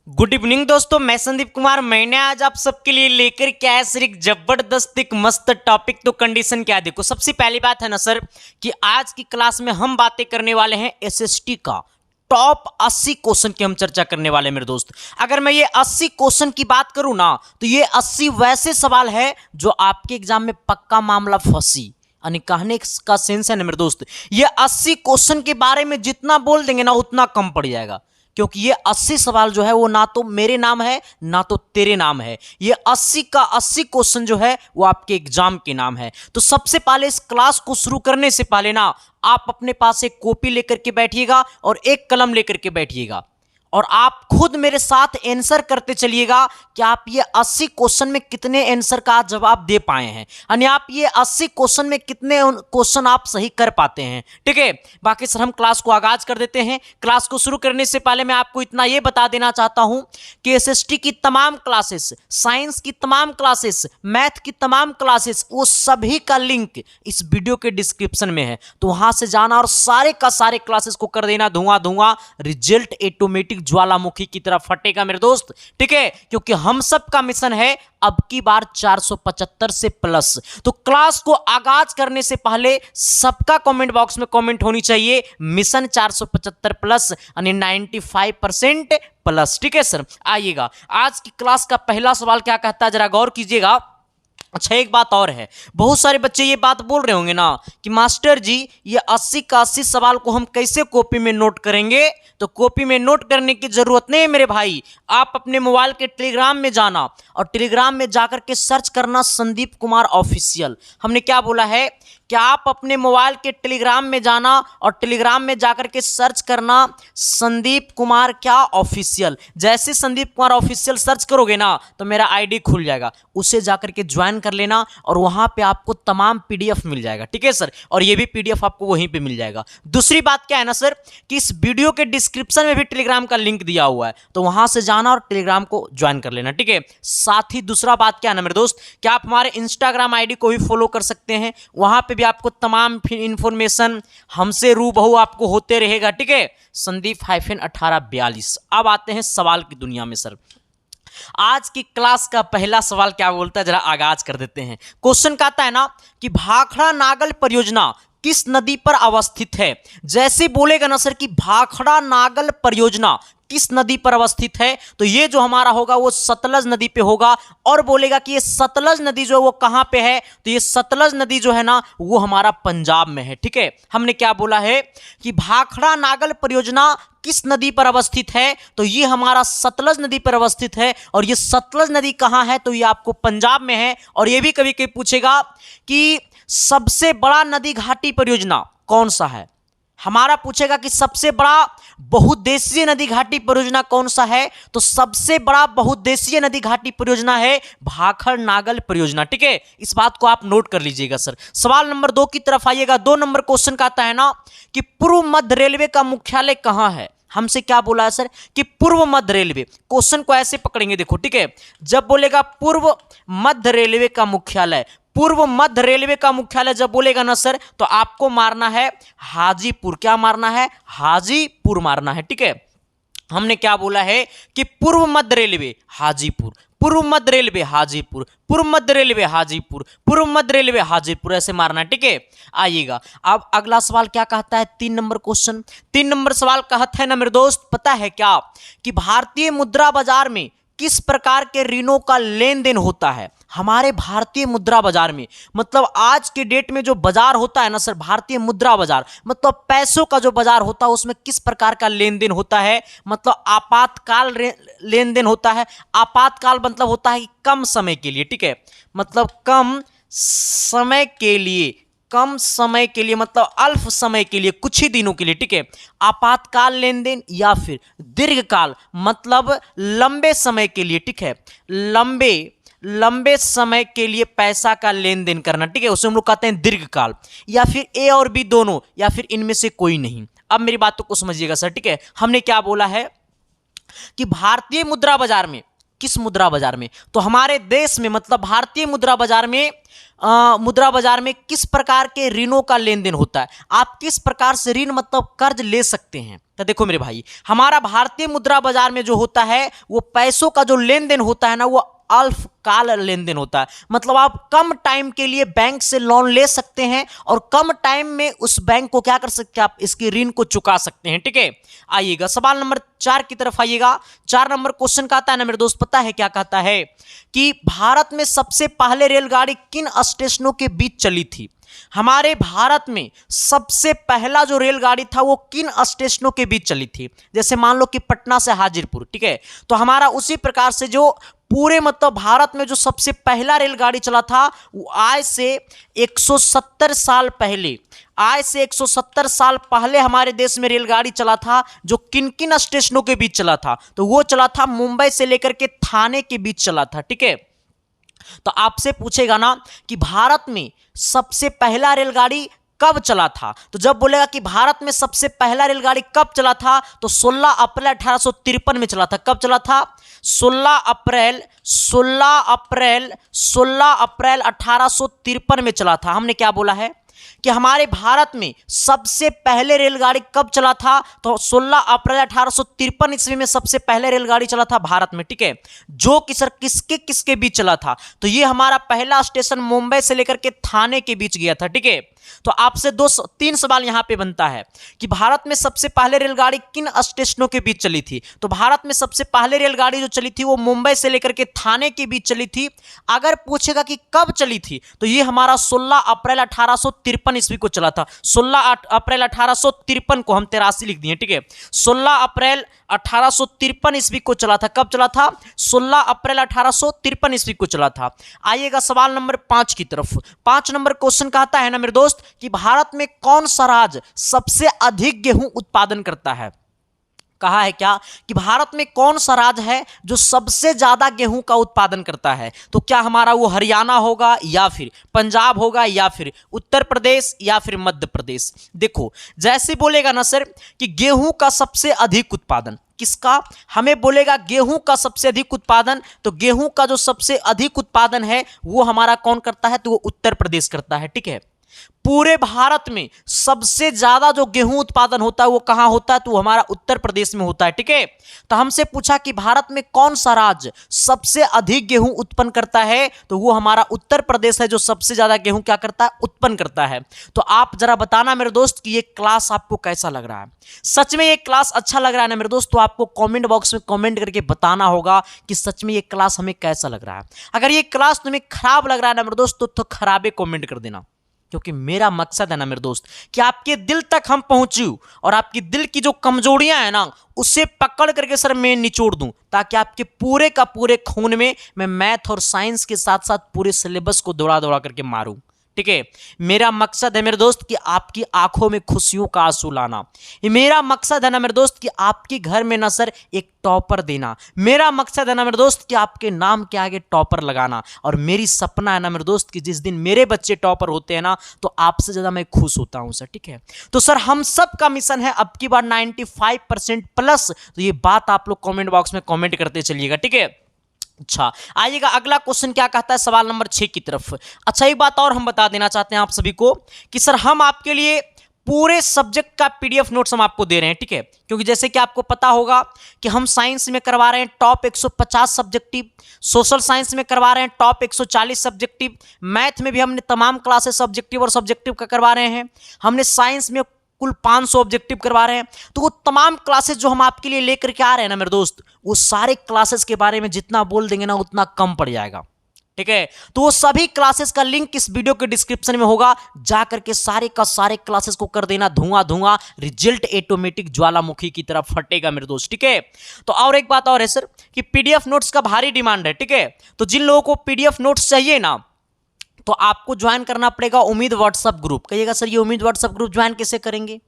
Good evening दोस्तों, मैं संदीप कुमार। मैंने आज आप सबके लिए लेकर के आया सर एक जबरदस्त एक मस्त टॉपिक। तो कंडीशन क्या देखो, सबसे पहली बात है ना सर कि आज की क्लास में हम बातें करने वाले हैं एसएसटी का टॉप 80 क्वेश्चन की हम चर्चा करने वाले हैं मेरे दोस्त। अगर मैं ये 80 क्वेश्चन की बात करूं ना तो ये 80 वैसे सवाल है जो आपके एग्जाम में पक्का मामला फंसी यानी कहने का सेंस है ना मेरे दोस्त। ये 80 क्वेश्चन के बारे में जितना बोल देंगे ना उतना कम पड़ जाएगा, क्योंकि ये 80 सवाल जो है वो ना तो मेरे नाम है ना तो तेरे नाम है। ये 80 का 80 क्वेश्चन जो है वो आपके एग्जाम के नाम है। तो सबसे पहले इस क्लास को शुरू करने से पहले ना आप अपने पास एक कॉपी लेकर के बैठिएगा और एक कलम लेकर के बैठिएगा और आप खुद मेरे साथ आंसर करते चलिएगा कि आप ये 80 क्वेश्चन में कितने आंसर का जवाब दे पाए हैं, यानी आप ये 80 क्वेश्चन में कितने क्वेश्चन आप सही कर पाते हैं। ठीक है, बाकी सर हम क्लास को आगाज कर देते हैं। क्लास को शुरू करने से पहले मैं आपको इतना ये बता देना चाहता हूं कि एसएसटी की तमाम क्लासेस, साइंस की तमाम क्लासेस, मैथ की तमाम क्लासेस, वो सभी का लिंक इस वीडियो के डिस्क्रिप्शन में है। तो वहां से जाना और सारे का सारे क्लासेस को कर देना धुआं धुआं, रिजल्ट ऑटोमेटिक ज्वालामुखी की तरफ फटेगा मेरे दोस्त। ठीक है, क्योंकि हम सब का मिशन है अब की बार 475 से प्लस। तो क्लास को आगाज करने से पहले सबका कमेंट बॉक्स में कमेंट होनी चाहिए मिशन 475 प्लस यानी 95% प्लस। ठीक है सर, आइएगा आज की क्लास का पहला सवाल क्या कहता है, जरा गौर कीजिएगा। अच्छा, एक बात और है, बहुत सारे बच्चे ये बात बोल रहे होंगे ना कि मास्टर जी ये 80 का 80 सवाल को हम कैसे कॉपी में नोट करेंगे। तो कॉपी में नोट करने की जरूरत नहीं है मेरे भाई, आप अपने मोबाइल के टेलीग्राम में जाना और टेलीग्राम में जाकर के सर्च करना संदीप कुमार ऑफिशियल। हमने क्या बोला है कि आप अपने मोबाइल के टेलीग्राम में जाना और टेलीग्राम में जाकर के सर्च करना संदीप कुमार क्या ऑफिशियल। जैसे संदीप कुमार ऑफिशियल सर्च करोगे ना तो मेरा आईडी खुल जाएगा, उसे जाकर के ज्वाइन कर लेना और वहां पे आपको तमाम पीडीएफ मिल जाएगा। ठीक है सर, और ये भी पीडीएफ आपको वहीं पे मिल जाएगा। दूसरी बात क्या है ना सर कि इस वीडियो के डिस्क्रिप्शन में भी टेलीग्राम का लिंक दिया हुआ है, तो वहां से जाना और टेलीग्राम को ज्वाइन कर लेना। ठीक है, साथ ही दूसरा बात क्या है ना मेरे दोस्त कि आप हमारे इंस्टाग्राम आईडी को भी फॉलो कर सकते हैं, वहां पे भी आपको तमाम इंफॉर्मेशन हमसे रूबहू आपको होते रहेगा। ठीक है, संदीप-1842। अब आते हैं सवाल की दुनिया में सर। आज की क्लास का पहला सवाल क्या बोलता है, जरा आगाज कर देते हैं। क्वेश्चन कहता है ना कि भाखड़ा नागल परियोजना किस नदी पर अवस्थित है। जैसे बोलेगा ना सर कि भाखड़ा नागल परियोजना किस नदी पर अवस्थित है तो ये जो हमारा होगा वो सतलज नदी पे होगा। और बोलेगा कि ये सतलज नदी जो है वो कहां पे है तो ये सतलज नदी जो है ना वो हमारा पंजाब में है। ठीक है, हमने क्या बोला है कि भाखड़ा नागल परियोजना किस नदी पर अवस्थित है तो ये हमारा सतलज नदी पर अवस्थित है। और ये सतलज नदी कहां है तो ये आपको पंजाब में है। और ये भी कभी कभी पूछेगा कि सबसे बड़ा नदी घाटी परियोजना कौन सा है, हमारा पूछेगा कि सबसे बड़ा बहुउद्देशीय नदी घाटी परियोजना कौन सा है तो सबसे बड़ा बहुउद्देशीय नदी घाटी परियोजना है भाखड़ नागल परियोजना। ठीक है, इस बात को आप नोट कर लीजिएगा सर। सवाल नंबर 2 की तरफ आइएगा। 2 नंबर क्वेश्चन का आता है ना कि पूर्व मध्य रेलवे का मुख्यालय कहां है। हमसे क्या बोला है सर कि पूर्व मध्य रेलवे। क्वेश्चन को ऐसे पकड़ेंगे, देखो। ठीक है, जब बोलेगा पूर्व मध्य रेलवे का मुख्यालय, पूर्व मध्य रेलवे का मुख्यालय जब बोलेगा ना सर तो आपको मारना है हाजीपुर। क्या मारना है, हाजीपुर मारना है। ठीक है, हमने क्या बोला है कि पूर्व मध्य रेलवे हाजीपुर, पूर्व मध्य रेलवे हाजीपुर, पूर्व मध्य रेलवे हाजीपुर, पूर्व मध्य रेलवे हाजीपुर, ऐसे मारना है। ठीक है, आइएगा। अब अगला सवाल क्या कहता है, 3 नंबर क्वेश्चन। 3 नंबर सवाल कहता है ना मेरे दोस्त, पता है क्या कि भारतीय मुद्रा बाजार में किस प्रकार के ऋणों का लेन देन होता है। हमारे भारतीय मुद्रा बाजार में मतलब आज के डेट में जो बाजार होता है ना सर, भारतीय मुद्रा बाजार मतलब पैसों का जो बाजार होता है उसमें किस प्रकार का लेन देन होता है। मतलब आपातकाल लेन देन होता है। आपातकाल मतलब होता है कि कम समय के लिए। ठीक है, मतलब कम समय के लिए, कम समय के लिए मतलब अल्प समय के लिए, कुछ ही दिनों के लिए। ठीक है, आपातकाल लेन देन या फिर दीर्घकाल मतलब लंबे समय के लिए। ठीक है, लंबे समय के लिए पैसा का लेन देन करना। ठीक है, उसे हम लोग कहते हैं दीर्घकाल, या फिर ए और बी दोनों, या फिर इनमें से कोई नहीं। अब मेरी बातों को समझिएगा सर। ठीक है, हमने क्या बोला है कि भारतीय मुद्रा बाजार में, किस मुद्रा बाजार में तो हमारे देश में मतलब भारतीय मुद्रा बाजार में किस प्रकार के ऋणों का लेन देन होता है। आप किस प्रकार से ऋण मतलब कर्ज ले सकते हैं। तो देखो मेरे भाई, हमारा भारतीय मुद्रा बाजार में जो होता है वो पैसों का जो लेन देन होता है ना, वो अल्पकाल लेन देन होता है। मतलब आप कम टाइम के लिए बैंक से लोन ले सकते हैं और कम टाइम में उस बैंक को क्या कर सकते हैं, आप इसकी ऋण को चुका सकते हैं। ठीक है, आइएगा सवाल नंबर 4 की तरफ आइएगा। 4 नंबर क्वेश्चन कहता है ना मेरे दोस्त, पता है क्या कहता है कि भारत में सबसे पहले रेलगाड़ी किन स्टेशनों के बीच चली थी? हमारे भारत में सबसे पहला जो रेलगाड़ी था वो किन स्टेशनों के बीच चली थी? जैसे मान लो कि पटना से हाजीपुर, ठीक है, तो हमारा उसी प्रकार से जो पूरे मतलब भारत में जो सबसे पहला रेलगाड़ी चला था वो आज से 170 साल पहले, आज से 170 साल पहले हमारे देश में रेलगाड़ी चला था, जो किन किन स्टेशनों के बीच चला था? तो वो चला था मुंबई से लेकर के थाने के बीच चला था। ठीक है, तो आपसे पूछेगा ना कि भारत में सबसे पहला रेलगाड़ी कब चला था, तो जब बोलेगा कि भारत में सबसे पहला रेलगाड़ी कब चला था, तो 16 अप्रैल 1853 में चला था। कब चला था? 16 अप्रैल 1853 में चला था। हमने क्या बोला है कि हमारे भारत में सबसे पहले रेलगाड़ी कब चला था, तो 16 अप्रैल 1853 ईस्वी में सबसे पहले रेलगाड़ी चला था भारत में। ठीक है, जो कि सर किसके किसके बीच चला था, तो ये हमारा पहला स्टेशन मुंबई से लेकर के थाने के बीच गया था। ठीक है, तो आपसे 3 सवाल यहां पे बनता है कि भारत में सबसे पहले रेलगाड़ी किन स्टेशनों के बीच चली थी? तो भारत में सबसे पहले रेलगाड़ी जो चली थी वो मुंबई से लेकर के थाने के बीच चली थी। अगर पूछेगा कि कब चली थी, तो ये हमारा 16 अप्रैल 1853 ईस्वी को चला था। 16 अप्रैल 1853 को हम 83 लिख दिए। ठीक है, 16 अप्रैल 1853 ईस्वी को चला था। कब चला था? 16 अप्रैल 1853 ईस्वी को चला था। आइएगा सवाल नंबर 5 की तरफ। 5 नंबर क्वेश्चन कहता है ना मेरे दोस्त कि भारत में कौन सा राज्य सबसे अधिक गेहूं उत्पादन करता है? कहा है क्या कि भारत में कौन सा राज्य है जो सबसे ज्यादा गेहूं का उत्पादन करता है? तो क्या हमारा वो हरियाणा होगा, या फिर पंजाब होगा, या फिर उत्तर प्रदेश, या फिर मध्य प्रदेश? देखो, जैसे बोलेगा ना सर कि गेहूं का सबसे अधिक उत्पादन किसका, हमें बोलेगा गेहूं का सबसे अधिक उत्पादन, तो गेहूं का जो सबसे अधिक उत्पादन है वो हमारा कौन करता है? तो वो उत्तर प्रदेश करता है। ठीक है, पूरे भारत में सबसे ज्यादा जो गेहूं उत्पादन होता है वो कहां होता है? तो वो हमारा उत्तर प्रदेश में होता है। ठीक है, तो हमसे पूछा कि भारत में कौन सा राज्य सबसे अधिक गेहूं उत्पन्न करता है, तो वो हमारा उत्तर प्रदेश है जो सबसे ज्यादा गेहूं क्या करता है? उत्पन्न करता है। तो आप जरा बताना मेरे दोस्त कि ये क्लास आपको कैसा लग रहा है? सच में ये क्लास अच्छा लग रहा है ना मेरे दोस्त? तो आपको कमेंट बॉक्स में कमेंट करके बताना होगा कि सच में ये क्लास हमें कैसा लग रहा है। अगर ये क्लास तुम्हें खराब लग रहा है ना मेरे दोस्त, तो खराबे कमेंट कर देना, क्योंकि मेरा मकसद है ना मेरे दोस्त कि आपके दिल तक हम पहुंचूं और आपकी दिल की जो कमजोरियां हैं ना उसे पकड़ करके सर मैं निचोड़ दूं, ताकि आपके पूरे का पूरे खून में मैं मैथ और साइंस के साथ साथ पूरे सिलेबस को दौड़ा दौड़ा करके मारूं। ठीक है, मेरा मकसद है मेरे दोस्त कि आपकी आंखों में खुशियों का आंसू लाना। ये मेरा मकसद है ना मेरे दोस्त कि आपके घर में ना सर एक टॉपर देना। मेरा मकसद है ना मेरे दोस्त कि आपके नाम के आगे टॉपर लगाना। और मेरी सपना है ना मेरे दोस्त कि जिस दिन मेरे बच्चे टॉपर होते हैं ना, तो आपसे ज्यादा मैं खुश होता हूं सर। ठीक है, तो सर हम सब का मिशन है अब की बार 95% प्लस। तो ये बात आप लोग कमेंट बॉक्स में कमेंट करते चलिएगा। ठीक है, अच्छा आइएगा अगला क्वेश्चन क्या कहता है सवाल नंबर 6 की तरफ। अच्छा एक बात और हम बता देना चाहते हैं आप सभी को कि सर हम आपके लिए पूरे सब्जेक्ट का पीडीएफ नोट्स हम आपको दे रहे हैं। ठीक है, क्योंकि जैसे कि आपको पता होगा कि हम साइंस में करवा रहे हैं टॉप 150 सब्जेक्टिव, सोशल साइंस में करवा रहे हैं टॉप 140 सब्जेक्टिव, मैथ में भी हमने तमाम क्लासेस सब्जेक्टिव और सब्जेक्टिव का करवा रहे हैं, हमने साइंस में कुल 500 ऑब्जेक्टिव करवा रहे हैं। तो वो तमाम क्लासेस जो हम आपके लिए लेकर के आ रहे हैं ना मेरे दोस्त, वो सारे क्लासेस के बारे में जितना बोल देंगे ना उतना कम पड़ जाएगा। ठीक है, तो वो सभी क्लासेस का लिंक इस वीडियो के डिस्क्रिप्शन में होगा, जा करके सारे का सारे क्लासेस को कर देना धुआं धुआं, रिजल्ट ऑटोमेटिक ज्वालामुखी की तरफ फटेगा मेरे दोस्त। ठीक है, तो और एक बात और है सर कि पीडीएफ नोट्स का भारी डिमांड है। ठीक है, तो जिन लोगों को पीडीएफ नोट्स चाहिए ना, तो आपको ज्वाइन करना पड़ेगा उम्मीद व्हाट्सएप ग्रुप। कहिएगा सर ये उम्मीद व्हाट्सएप ग्रुप ज्वाइन कैसे करेंगे?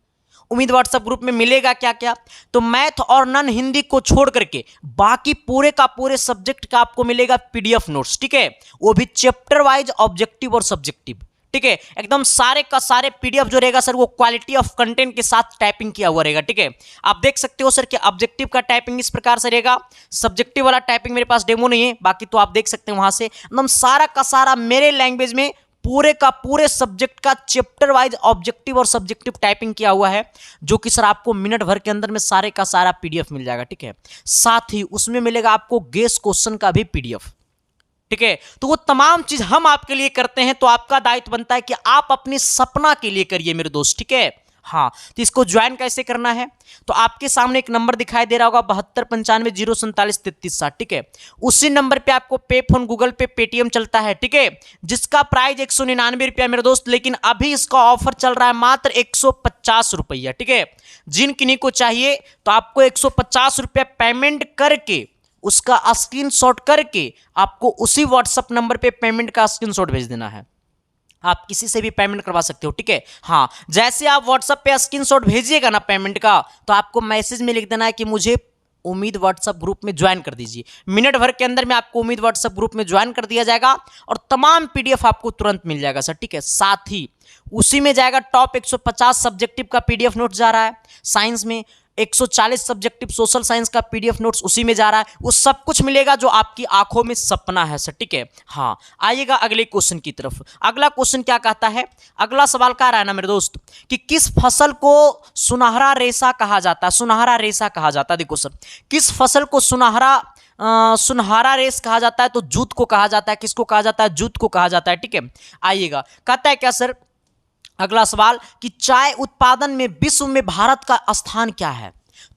उम्मीद व्हाट्सएप ग्रुप में मिलेगा क्या क्या? तो मैथ और नॉन हिंदी को छोड़ करके बाकी पूरे का पूरे सब्जेक्ट का आपको मिलेगा पीडीएफ नोट्स। ठीक है, वो भी चैप्टर वाइज, ऑब्जेक्टिव और सब्जेक्टिव। ठीक है, एकदम सारे का सारे पीडीएफ जो रहेगा सर वो क्वालिटी ऑफ कंटेंट के साथ टाइपिंग किया हुआ रहेगा। ठीक है, आप देख सकते हो सर कि ऑब्जेक्टिव का टाइपिंग इस प्रकार से रहेगा, सब्जेक्टिव वाला टाइपिंग मेरे पास डेमो नहीं है, बाकी तो आप देख सकते हैं वहां से एकदम सारा का सारा मेरे लैंग्वेज में पूरे का पूरे सब्जेक्ट का चैप्टर वाइज ऑब्जेक्टिव और सब्जेक्टिव टाइपिंग किया हुआ है, जो कि सर आपको मिनट भर के अंदर में सारे का सारा पीडीएफ मिल जाएगा। ठीक है, साथ ही उसमें मिलेगा आपको गेस क्वेश्चन का भी पीडीएफ। ठीक है, तो वो तमाम चीज हम आपके लिए करते हैं, तो आपका दायित्व बनता है कि आप अपने सपना के लिए करिए मेरे दोस्त। ठीक है, हाँ, तो इसको ज्वाइन कैसे करना है, तो आपके सामने एक नंबर दिखाई दे रहा होगा 7295074360। ठीक है, उसी नंबर पे आपको पे फोन, गूगल पे, पेटीएम चलता है। ठीक है, जिसका प्राइस 199 रुपया मेरे दोस्त, लेकिन अभी इसका ऑफर चल रहा है मात्र 150 रुपया। ठीक है, जिन किन्हीं को चाहिए तो आपको 150 रुपया पेमेंट करके उसका स्क्रीनशॉट करके आपको उसी व्हाट्सएप नंबर पे पेमेंट का स्क्रीनशॉट भेज देना है। आप किसी से भी पेमेंट करवा सकते हो। ठीक है, हाँ, जैसे आप व्हाट्सएप पे स्क्रीनशॉट भेजिएगा ना पेमेंट का, तो आपको मैसेज में लिख देना है कि मुझे उम्मीद व्हाट्सएप ग्रुप में ज्वाइन कर दीजिए। मिनट भर के अंदर में आपको उम्मीद व्हाट्सएप ग्रुप में ज्वाइन कर दिया जाएगा और तमाम पीडीएफ आपको तुरंत मिल जाएगा सर। ठीक है, साथ ही उसी में जाएगा टॉप 150 सब्जेक्टिव का पीडीएफ नोट जा रहा है, साइंस में 140 सब्जेक्टिव सोशल साइंस का पीडीएफ नोट्स उसी में जा रहा है। वो सब कुछ मिलेगा जो आपकी आंखों में सपना है सर। ठीक है, हाँ, आइएगा अगले क्वेश्चन की तरफ। अगला क्वेश्चन क्या कहता है, अगला सवाल कह रहा है ना मेरे दोस्त कि किस फसल को सुनहरा रेशा कहा जाता है। सुनहरा रेशा कहा जाता है, देखो सर, किस फसल को सुनहरा रेस कहा जाता है, तो जूट को कहा जाता है। किसको कहा जाता है, जूट को कहा जाता है। ठीक है, आइएगा, कहता है क्या सर, अगला सवाल कि चाय उत्पादन में विश्व में भारत का स्थान क्या है।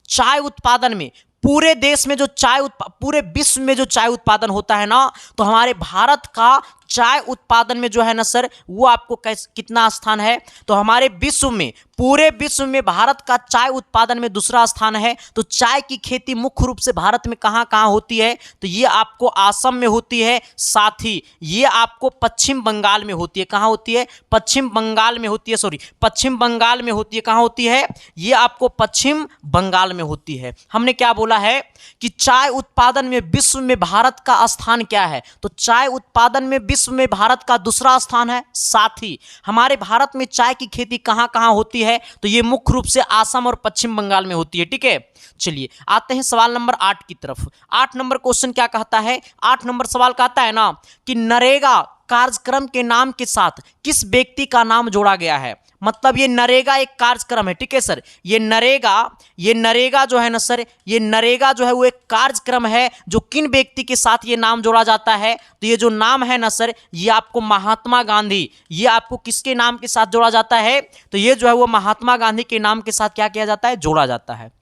चाय उत्पादन में पूरे देश में जो पूरे विश्व में जो चाय उत्पादन होता है ना, तो हमारे भारत का चाय उत्पादन में जो है ना सर, वो आपको कितना स्थान है, तो हमारे विश्व में, पूरे विश्व में भारत का चाय उत्पादन में दूसरा स्थान है। तो चाय की खेती मुख्य रूप से भारत में कहाँ कहाँ होती है, तो ये आपको असम में होती है, साथ ही ये आपको पश्चिम बंगाल में होती है। कहाँ होती है, पश्चिम बंगाल में होती है, सॉरी, पश्चिम बंगाल में होती है। कहाँ होती है, ये आपको पश्चिम बंगाल में होती है। हमने क्या बोला है कि चाय उत्पादन में विश्व में भारत का स्थान क्या है, तो चाय उत्पादन में विश्व में भारत का दूसरा स्थान है। साथ ही हमारे भारत में चाय की खेती कहां कहां होती है, तो ये मुख्य रूप से असम और पश्चिम बंगाल में होती है। ठीक है, चलिए आते हैं सवाल नंबर 8 की तरफ। 8 नंबर क्वेश्चन क्या कहता है, 8 नंबर सवाल कहता है ना कि नरेगा कार्यक्रम के नाम के साथ किस व्यक्ति का नाम जोड़ा गया है। मतलब ये नरेगा एक कार्यक्रम है। ठीक है सर, ये नरेगा जो है ना सर, ये नरेगा जो है वो एक कार्यक्रम है, जो किन व्यक्ति के साथ ये नाम जोड़ा जाता है, तो ये जो नाम है ना सर, ये आपको महात्मा गांधी, ये आपको किसके नाम के साथ जोड़ा जाता है, तो ये जो है वो महात्मा गांधी के नाम के साथ क्या किया जाता है, जोड़ा जाता है।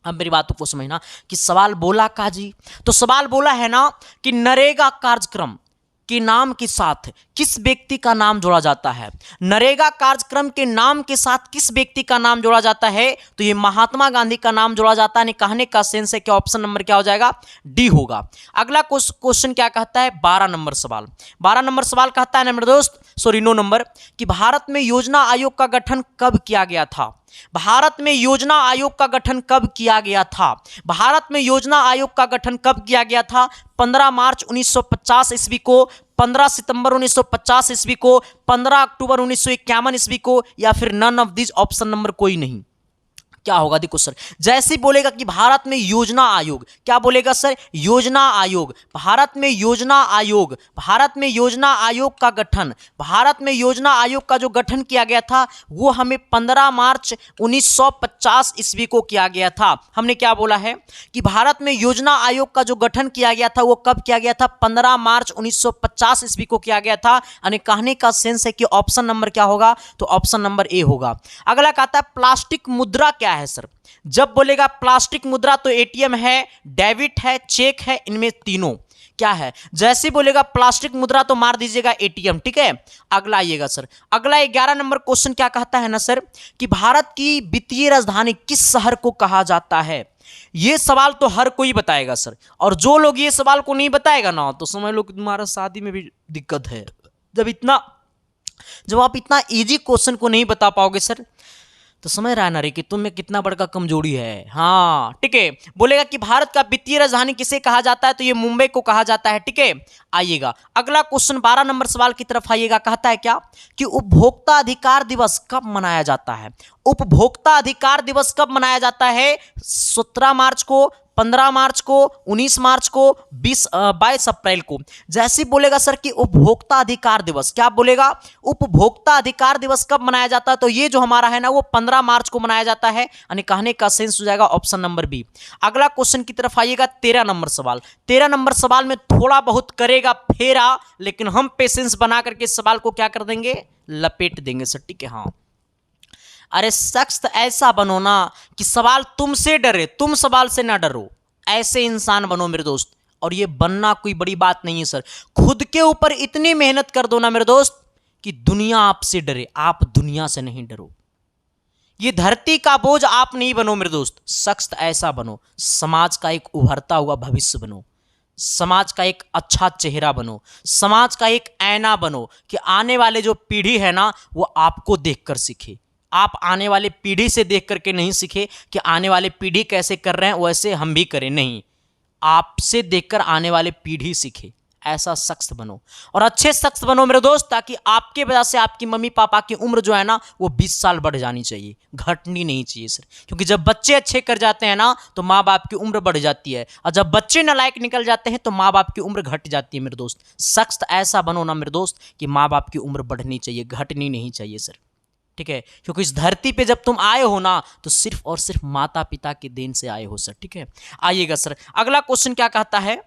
अब मेरी बातों को समझना कि सवाल बोला का जी, तो सवाल बोला है ना कि नरेगा कार्यक्रम के नाम के साथ किस व्यक्ति का नाम जोड़ा जाता है। नरेगा कार्यक्रम के नाम के साथ किस व्यक्ति का नाम जोड़ा जाता है, तो ये महात्मा गांधी का नाम जोड़ा जाता है। कहने का सेंस है कि ऑप्शन नंबर क्या हो जाएगा, डी होगा। अगला क्वेश्चन क्या कहता है, 12 नंबर सवाल। 12 नंबर सवाल कहता है ना मेरे दोस्त, सॉरी 9 नंबर, कि भारत में योजना आयोग का गठन कब किया गया था। भारत में योजना आयोग का गठन कब किया गया था। भारत में योजना आयोग का गठन कब किया गया था, 15 मार्च 1950 ईस्वी को, 15 सितंबर 1950 ईस्वी को, 15 अक्टूबर 1951 ईस्वी को, या फिर none of this, option number कोई नहीं। क्या होगा, देखो सर, जैसे ही बोलेगा कि भारत में योजना आयोग, क्या बोलेगा सर, योजना आयोग, भारत में योजना आयोग, भारत में योजना आयोग का गठन, भारत में योजना आयोग का जो गठन किया गया था वो हमें 15 मार्च 1950 ईस्वी को किया गया था। हमने क्या बोला है कि भारत में योजना आयोग का जो गठन किया गया था वो कब किया गया था, 15 मार्च 1950 ईस्वी को किया गया था। यानी कहने का सेंस है कि ऑप्शन नंबर क्या होगा, तो ऑप्शन नंबर ए होगा। अगला कहता है प्लास्टिक मुद्रा क्या है सर। जब बोलेगा प्लास्टिक मुद्रा तो एटीएम है, डेबिट है, चेक है, इनमें तीनों क्या है। जैसे बोलेगा प्लास्टिक मुद्रा तो मार दीजिएगा एटीएम। ठीक है, अगला आइएगा सर। अगला 11 नंबर क्वेश्चन क्या कहता है ना सर, कि भारत की वित्तीय राजधानी किस शहर को कहा जाता है। ये सवाल तो हर कोई बताएगा सर, और जो लोग ये सवाल को नहीं बताएगा ना, तो समझ लो कि तुम्हारा शादी में भी दिक्कत है। जब आप इतना इजी क्वेश्चन को नहीं बता पाओगे सर, तो समझ रहा है ना रे कि तुम में कितना बड़ा कमजोरी है। हाँ, ठीक है, बोलेगा कि भारत का वित्तीय राजधानी किसे कहा जाता है, तो ये मुंबई को कहा जाता है। ठीक है, आइएगा अगला क्वेश्चन 12 नंबर सवाल की तरफ आइएगा। कहता है क्या कि उपभोक्ता अधिकार दिवस कब मनाया जाता है। उपभोक्ता अधिकार दिवस कब मनाया जाता है, 17 मार्च को, 15 मार्च को, 19 मार्च को, 22 अप्रैल को। जैसे बोलेगा सर कि उपभोक्ता अधिकार दिवस, क्या बोलेगा, उपभोक्ता अधिकार दिवस कब मनाया जाता है, तो ये जो हमारा है ना वो 15 मार्च को मनाया जाता है, यानी कहने का सेंस हो जाएगा ऑप्शन नंबर बी। अगला क्वेश्चन की तरफ आइएगा, 13 नंबर सवाल। 13 नंबर सवाल में थोड़ा बहुत करेगा फेरा, लेकिन हम पेशेंस बना करके सवाल को क्या कर देंगे, लपेट देंगे सर, ठीक है। हाँ, अरे सख्त ऐसा बनो ना कि सवाल तुमसे डरे, तुम सवाल से ना डरो, ऐसे इंसान बनो मेरे दोस्त। और ये बनना कोई बड़ी बात नहीं है सर, खुद के ऊपर इतनी मेहनत कर दो ना मेरे दोस्त कि दुनिया आपसे डरे, आप दुनिया से नहीं डरो। ये धरती का बोझ आप नहीं बनो मेरे दोस्त, सख्त ऐसा बनो, समाज का एक उभरता हुआ भविष्य बनो, समाज का एक अच्छा चेहरा बनो, समाज का एक ऐना बनो कि आने वाले जो पीढ़ी है ना वो आपको देखकर सीखे। आप आने वाले पीढ़ी से देख करके नहीं सीखे कि आने वाले पीढ़ी कैसे कर रहे हैं वैसे हम भी करें, नहीं, आपसे देखकर आने वाले पीढ़ी सीखे। ऐसा सख्त बनो और अच्छे सख्त बनो मेरे दोस्त, ताकि आपके वजह से आपकी मम्मी पापा की उम्र जो है ना वो 20 साल बढ़ जानी चाहिए, घटनी नहीं चाहिए सर। क्योंकि जब बच्चे अच्छे कर जाते हैं ना तो माँ बाप की उम्र बढ़ जाती है, और जब बच्चे नालायक निकल जाते हैं तो माँ बाप की उम्र घट जाती है मेरे दोस्त। सख्त ऐसा बनो ना मेरे दोस्त कि माँ बाप की उम्र बढ़नी चाहिए, घटनी नहीं चाहिए सर, ठीक है। क्योंकि इस धरती पे जब तुम आए हो ना तो सिर्फ और सिर्फ माता पिता के देन से आए हो सर, ठीक है। आइएगा सर, अगला क्वेश्चन क्या कहता है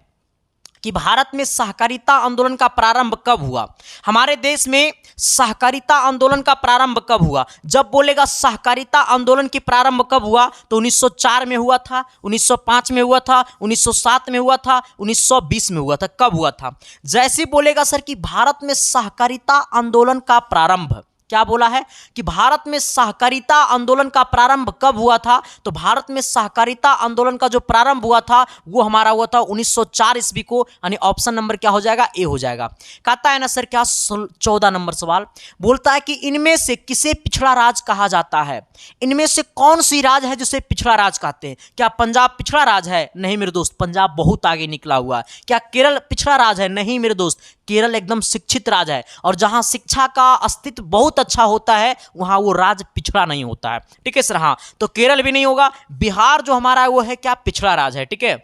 कि भारत में सहकारिता आंदोलन का प्रारंभ कब हुआ। हमारे देश में सहकारिता आंदोलन का प्रारंभ कब हुआ। जब बोलेगा सहकारिता आंदोलन की प्रारंभ कब हुआ तो 1904 में हुआ था, 1905 में हुआ था, 1907 में हुआ था, 1920 में हुआ था। कब हुआ था। जैसे बोलेगा सर कि भारत में सहकारिता आंदोलन का प्रारंभ, क्या बोला है कि भारत में सहकारिता आंदोलन का प्रारंभ कब हुआ था, तो भारत में सहकारिता आंदोलन का जो प्रारंभ हुआ था वो हमारा हुआ था 1904 ईस्वी को, यानी ऑप्शन नंबर क्या हो जाएगा, ए हो जाएगा। कहता है ना सर क्या, 14 नंबर सवाल बोलता है कि इनमें से किसे पिछड़ा राज कहा जाता है। इनमें से कौन सी राज है जिसे पिछड़ा राज कहते हैं। क्या पंजाब पिछड़ा राज है, नहीं मेरे दोस्त, पंजाब बहुत आगे निकला हुआ है। क्या केरल पिछड़ा राज है, नहीं मेरे दोस्त, केरल एकदम शिक्षित राज है, और जहां शिक्षा का अस्तित्व बहुत अच्छा होता है वहां वो राज पिछड़ा नहीं होता है, ठीक है सर। हाँ, तो केरल भी नहीं होगा, बिहार जो हमारा है वो है क्या, पिछड़ा राज है, ठीक है।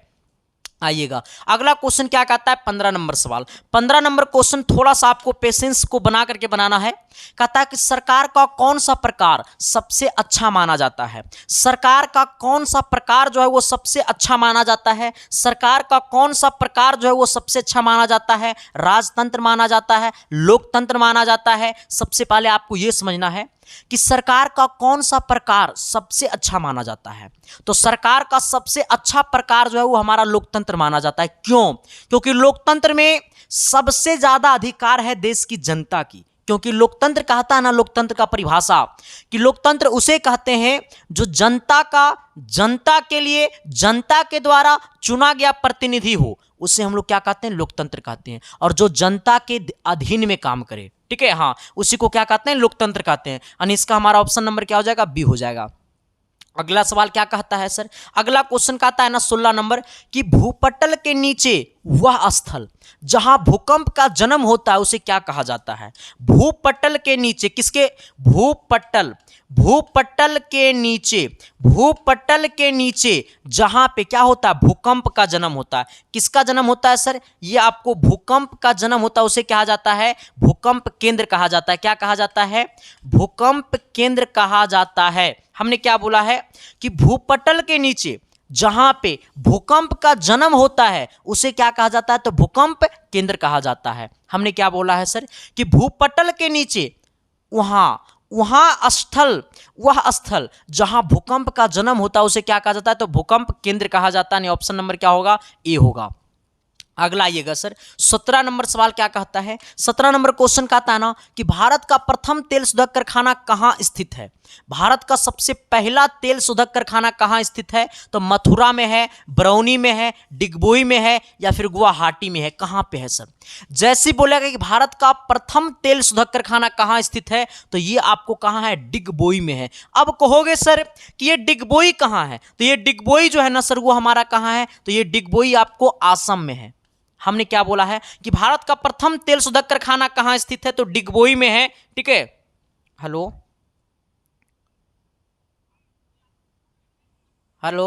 आइएगा, अगला क्वेश्चन क्या कहता है, 15 नंबर सवाल। 15 नंबर क्वेश्चन थोड़ा सा आपको पेशेंस को बना करके बनाना है। कहता है कि सरकार का कौन सा प्रकार सबसे अच्छा माना जाता है। सरकार का कौन सा प्रकार जो है वो सबसे अच्छा माना जाता है। सरकार का कौन सा प्रकार जो है वो सबसे अच्छा माना जाता है। राजतंत्र माना जाता है, लोकतंत्र माना जाता है। सबसे पहले आपको यह समझना है कि सरकार का कौन सा प्रकार सबसे अच्छा माना जाता है। तो सरकार का सबसे अच्छा प्रकार जो है वो हमारा लोकतंत्र माना जाता है। क्यों? क्योंकि लोकतंत्र में सबसे ज्यादा अधिकार है देश की जनता की। क्योंकि लोकतंत्र कहता है ना, लोकतंत्र का परिभाषा कि लोकतंत्र उसे कहते हैं जो जनता के लिए, जनता के द्वारा चुना गया प्रतिनिधि हो, उसे हम लोग क्या कहते हैं, लोकतंत्र कहते हैं। और जो जनता के अधीन में काम करे, ठीक है, हाँ, उसी को क्या कहते हैं, लोकतंत्र कहते हैं। यानी इसका हमारा ऑप्शन नंबर क्या हो जाएगा, बी हो जाएगा। अगला सवाल क्या कहता है सर, अगला क्वेश्चन कहता है ना 16 नंबर कि भूपटल के नीचे वह स्थल जहां भूकंप का जन्म होता है उसे क्या कहा जाता है। भूपटल के नीचे, किसके, भूपटल के नीचे, भूपटल के नीचे जहां पे क्या होता है, भूकंप का जन्म होता है। किसका जन्म होता है सर, ये आपको भूकंप का जन्म होता है उसे कहा जाता है भूकंप केंद्र कहा जाता है। क्या कहा जाता है, भूकंप केंद्र कहा जाता है। हमने क्या बोला है कि भूपटल के नीचे जहां पे भूकंप का जन्म होता है उसे क्या कहा जाता है, तो भूकंप केंद्र कहा जाता है। हमने क्या बोला है सर कि भूपटल के नीचे वह स्थल जहां भूकंप का जन्म होता है उसे क्या कहा जाता है, तो भूकंप केंद्र कहा जाता है। ऑप्शन नंबर क्या होगा, ए होगा। अगला आइएगा सर, 17 नंबर सवाल क्या कहता है। 17 नंबर क्वेश्चन कहता है ना कि भारत का प्रथम तेल शोधक कारखाना कहां स्थित है। भारत का सबसे पहला तेल शोधक कारखाना कहां स्थित है, तो मथुरा में है, बरौनी में है, डिगबोई में है, या फिर गुवाहाटी में है। कहां पे है सर, जैसे बोलेगा कि भारत का प्रथम तेल शोधक कारखाना कहां स्थित है, तो ये आपको कहां है, डिगबोई में है। अब कहोगे सर कि ये डिगबोई कहां है, तो ये डिगबोई जो है ना सर वो हमारा कहां है, तो ये डिगबोई आपको आसम में है। हमने क्या बोला है कि भारत का प्रथम तेल शोधक कारखाना कहां स्थित है, तो डिगबोई में है, ठीक है। हेलो हेलो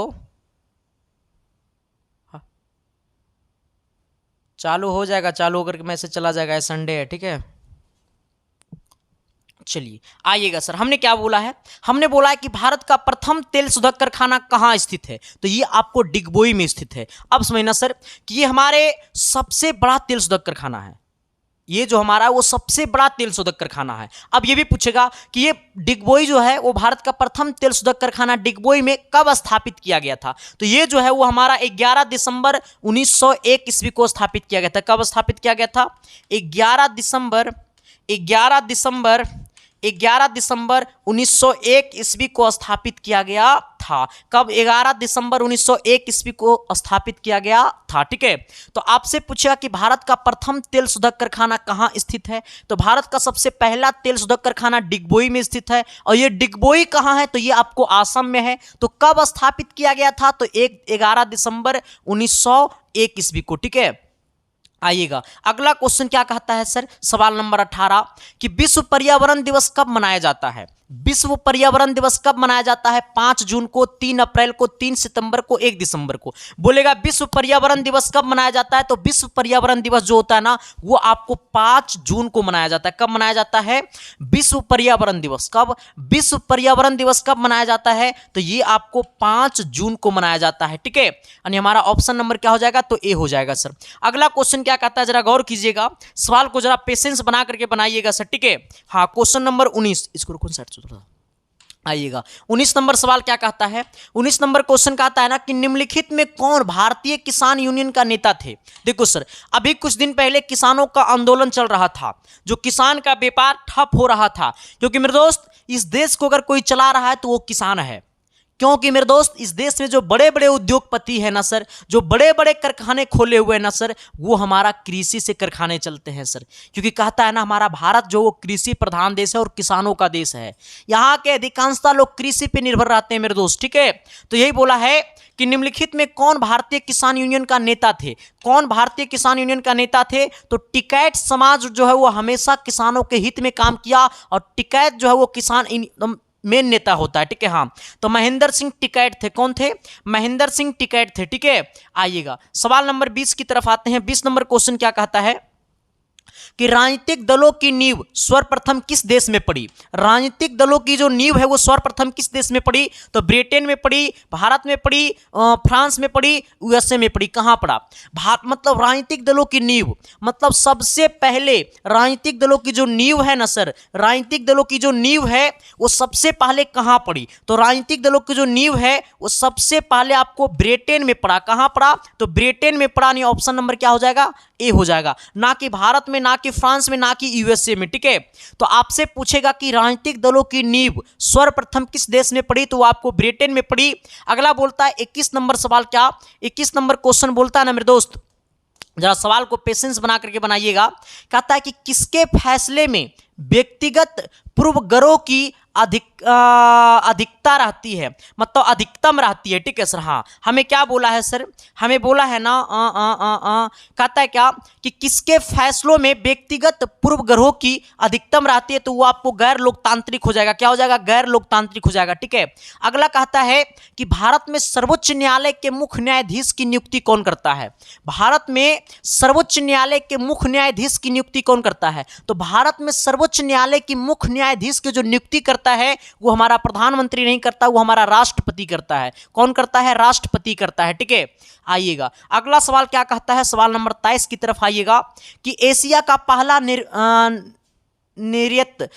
चालू हो जाएगा, चालू होकर के मैसेज चला जाएगा, संडे है, ठीक है। चलिए आइएगा सर, हमने क्या बोला है, हमने बोला है कि भारत का प्रथम तेल शोधक कारखाना कहाँ स्थित है, तो ये आपको डिगबोई में स्थित है। अब समझना सर कि ये हमारे सबसे बड़ा तेल शोधक कारखाना है, ये जो हमारा वो सबसे बड़ा तेल शोधक कारखाना है। अब ये भी पूछेगा कि ये डिगबोई जो है वो भारत का प्रथम तेल शोधक कारखाना डिगबोई में कब स्थापित किया गया था, तो ये जो है वो हमारा 11 दिसंबर 1901 ईस्वी को स्थापित किया गया था। कब स्थापित किया गया था? 11 दिसंबर 1901 ईस्वी को स्थापित किया गया था। कब? 11 दिसंबर 1901 ईस्वी को स्थापित किया गया था, ठीक है। तो आपसे पूछेगा कि भारत का प्रथम तेल शोधक कारखाना कहाँ स्थित है, तो भारत का सबसे पहला तेल शोधक कारखाना डिगबोई में स्थित है। और ये डिगबोई कहाँ है, तो ये आपको असम में है। तो कब स्थापित किया गया था, तो 11 दिसंबर 1901 ईस्वी को, ठीक है। आइएगा अगला क्वेश्चन क्या कहता है सर, सवाल नंबर 18 कि विश्व पर्यावरण दिवस कब मनाया जाता है। विश्व पर्यावरण दिवस कब मनाया जाता है? 5 जून को, 3 अप्रैल को, 3 सितंबर को, 1 दिसंबर को। बोलेगा विश्व पर्यावरण दिवस कब मनाया जाता है, तो विश्व पर्यावरण दिवस जो होता है ना वो आपको 5 जून को मनाया जाता है। कब मनाया जाता है? विश्व पर्यावरण दिवस। कब? विश्व पर्यावरण दिवस कब मनाया जाता है, तो ये आपको 5 जून को मनाया जाता है, ठीक है। यानी हमारा ऑप्शन नंबर क्या हो जाएगा, तो ए हो जाएगा सर। अगला क्वेश्चन क्या कहता है, जरा गौर कीजिएगा, सवाल को जरा पेशेंस बना करके बनाइएगा सर, ठीक है। हाँ, क्वेश्चन नंबर 19, इसको कौन सा आइएगा 19 नंबर सवाल क्या कहता है, 19 नंबर क्वेश्चन कहता है ना कि निम्नलिखित में कौन भारतीय किसान यूनियन का नेता थे। देखो सर, अभी कुछ दिन पहले किसानों का आंदोलन चल रहा था, जो किसान का व्यापार ठप हो रहा था, क्योंकि मेरे दोस्त इस देश को अगर कोई चला रहा है तो वो किसान है। क्योंकि मेरे दोस्त इस देश में जो बड़े बड़े उद्योगपति हैं ना सर, जो बड़े बड़े कारखाने खोले हुए हैं ना सर, वो हमारा कृषि से कारखाने चलते हैं सर। क्योंकि कहता है ना हमारा भारत जो वो कृषि प्रधान देश है और किसानों का देश है। यहाँ के अधिकांशतः लोग कृषि पे निर्भर रहते हैं मेरे दोस्त, ठीक है। तो यही बोला है कि निम्नलिखित में कौन भारतीय किसान यूनियन का नेता थे। कौन भारतीय किसान यूनियन का नेता थे, तो टिकैत समाज जो है वो हमेशा किसानों के हित में काम किया, और टिकैत जो है वो किसान मेन नेता होता है, ठीक है। हाँ, तो महेंद्र सिंह टिकैत थे। कौन थे? महेंद्र सिंह टिकैत थे, ठीक है। आइएगा सवाल नंबर 20 की तरफ आते हैं। 20 नंबर क्वेश्चन क्या कहता है कि राजनीतिक दलों की नींव सर्वप्रथम किस देश में पड़ी। राजनीतिक दलों की जो नींव है वो सर्वप्रथम किस देश में पड़ी, तो ब्रिटेन में पड़ी, भारत में पड़ी, फ्रांस में पड़ी, यूएसए में पड़ी। कहां पड़ा? भारत मतलब राजनीतिक दलों की नींव, मतलब सबसे पहले राजनीतिक दलों की जो नींव है ना सर, राजनीतिक दलों की जो नींव है वो सबसे पहले कहां पड़ी, तो राजनीतिक दलों की जो नींव है वो सबसे पहले आपको ब्रिटेन में पड़ा। कहां पड़ा? तो ब्रिटेन में पड़ा। नहीं, ऑप्शन नंबर क्या हो जाएगा? ए हो जाएगा। ना कि भारत में, ना कि फ्रांस में, ना कि यूएसए में, ठीक है। तो आपसे पूछेगा कि राजनीतिक दलों की नींव सर्वप्रथम किस देश में पड़ी, तो वो आपको ब्रिटेन में पड़ी। अगला बोलता है 21 नंबर सवाल, क्या 21 नंबर क्वेश्चन बोलता है ना मेरे दोस्त, जरा सवाल को पेशेंस बना करके बनाइएगा। कहता है कि किसके फैसले में व्यक्तिगत पूर्वग्रहों की अधिकता रहती है, मतलब अधिकतम रहती है, ठीक है सर। हाँ, हमें क्या बोला है सर, हमें बोला है ना कहता है क्या कि किसके फैसलों में व्यक्तिगत पूर्वग्रहों की अधिकतम रहती है, तो वो आपको गैर लोकतांत्रिक हो जाएगा। क्या हो जाएगा? गैर लोकतांत्रिक हो जाएगा, ठीक है। अगला कहता है कि भारत में सर्वोच्च न्यायालय के मुख्य न्यायाधीश की नियुक्ति कौन करता है। भारत में सर्वोच्च न्यायालय के मुख्य न्यायाधीश की नियुक्ति कौन करता है, तो भारत में सर्वोच्च न्यायालय की मुख्य न्यायाधीश की जो नियुक्ति करता है वो हमारा प्रधानमंत्री नहीं करता, वो हमारा राष्ट्रपति करता है। कौन करता है? राष्ट्रपति करता है, ठीक है। आइएगा अगला सवाल क्या कहता है, सवाल नंबर 23 की तरफ आइएगा कि एशिया का पहला निर्यात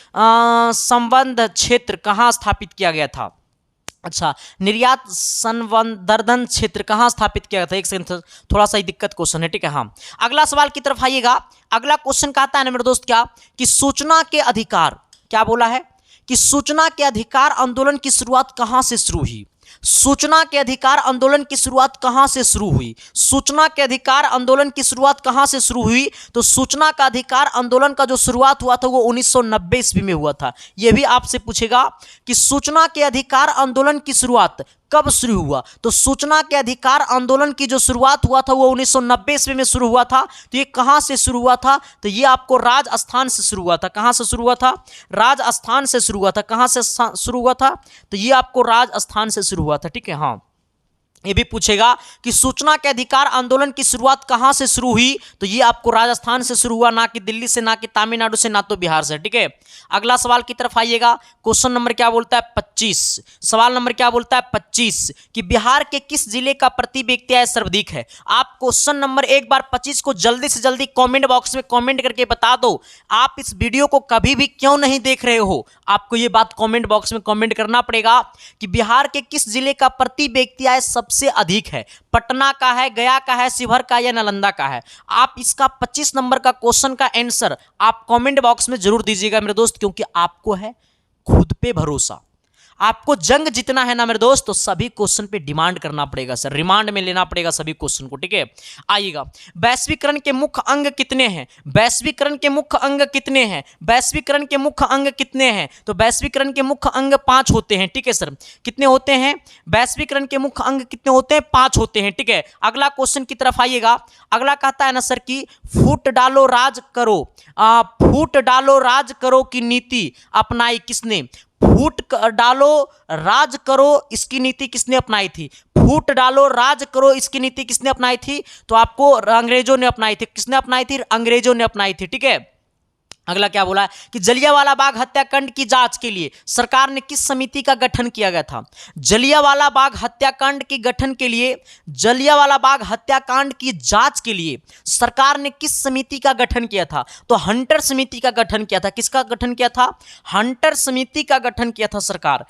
संबंध क्षेत्र कहां स्थापित किया गया था। अच्छा, निर्यात संवर्धन क्षेत्र कहां स्थापित किया गया था। एक सेकंड, थोड़ा सा ही दिक्कत क्वेश्चन है, ठीक है। हाँ, अगला सवाल की तरफ आइएगा। अगला क्वेश्चन कहता है ना मेरे दोस्त क्या कि सूचना के अधिकार, क्या बोला है कि सूचना के अधिकार आंदोलन की शुरुआत कहां से शुरू हुई। सूचना के अधिकार आंदोलन की शुरुआत कहां से शुरू हुई। सूचना के अधिकार आंदोलन की शुरुआत कहां से शुरू हुई, तो सूचना का अधिकार आंदोलन का जो शुरुआत हुआ था वो 1990 ईस्वी में हुआ था। यह भी आपसे पूछेगा कि सूचना के अधिकार आंदोलन की शुरुआत कब शुरू हुआ, तो सूचना के अधिकार आंदोलन की जो शुरुआत हुआ था वो 1990 ईस्वी में शुरू हुआ था। तो ये कहां से शुरू हुआ था, तो ये आपको राजस्थान से शुरू हुआ था। कहां से शुरू हुआ था? राजस्थान से शुरू हुआ था। कहां से शुरू हुआ था, तो ये आपको राजस्थान से शुरू हुआ था, ठीक है। हाँ, ये भी पूछेगा कि सूचना के अधिकार आंदोलन की शुरुआत कहां से शुरू हुई, तो ये आपको राजस्थान से शुरू हुआ, ना कि दिल्ली से, ना कि तमिलनाडु से, ना तो बिहार से। ठीक है, अगला सवाल की तरफ आइएगा। क्वेश्चन नंबर क्या बोलता है 25, सवाल नंबर क्या बोलता है 25 कि बिहार के किस जिले का प्रति व्यक्ति आय सर्वाधिक है। आप क्वेश्चन नंबर एक बार 25 को जल्दी से जल्दी कमेंट बॉक्स में कमेंट करके बता दो। आप इस वीडियो को कभी भी क्यों नहीं देख रहे हो, आपको ये बात कमेंट बॉक्स में कमेंट करना पड़ेगा कि बिहार के किस जिले का प्रति व्यक्ति आय सबसे अधिक है। पटना का है, गया का है, शिवहर का या नालंदा का है। आप इसका 25 नंबर का क्वेश्चन का आंसर आप कमेंट बॉक्स में जरूर दीजिएगा मेरे दोस्त, क्योंकि आपको है खुद पे भरोसा। आपको जंग जीतना है ना मेरे दोस्त, तो सभी क्वेश्चन पे डिमांड करना पड़ेगा सर, रिमांड में लेना पड़ेगा सभी क्वेश्चन को। ठीक है, आइएगा। वैश्वीकरण के मुख्य अंग कितने हैं? वैश्वीकरण के मुख्य अंग कितने हैं? वैश्वीकरण के मुख्य अंग कितने हैं? तो वैश्वीकरण के मुख्य अंग 5 होते हैं। ठीक है सर, कितने होते हैं? वैश्वीकरण के मुख्य अंग कितने होते हैं? 5 होते हैं। ठीक है, अगला क्वेश्चन की तरफ आइएगा। अगला कहता है ना सर कि फूट डालो राज करो, फूट डालो राज करो की नीति अपनाई किसने? फूट डालो राज करो इसकी नीति किसने अपनाई थी? फूट डालो राज करो इसकी नीति किसने अपनाई थी? तो आपको अंग्रेजों ने अपनाई थी। किसने अपनाई थी? अंग्रेजों ने अपनाई थी। ठीक है, अगला क्या बोला कि जलियांवाला बाग हत्याकांड की जांच के लिए सरकार ने किस समिति का गठन किया गया था? जलियांवाला बाग हत्याकांड के गठन के लिए, जलियांवाला बाग हत्याकांड की जांच के लिए सरकार ने किस समिति का गठन किया था? तो हंटर समिति का गठन किया था। किसका गठन किया था? हंटर समिति का गठन किया था सरकार।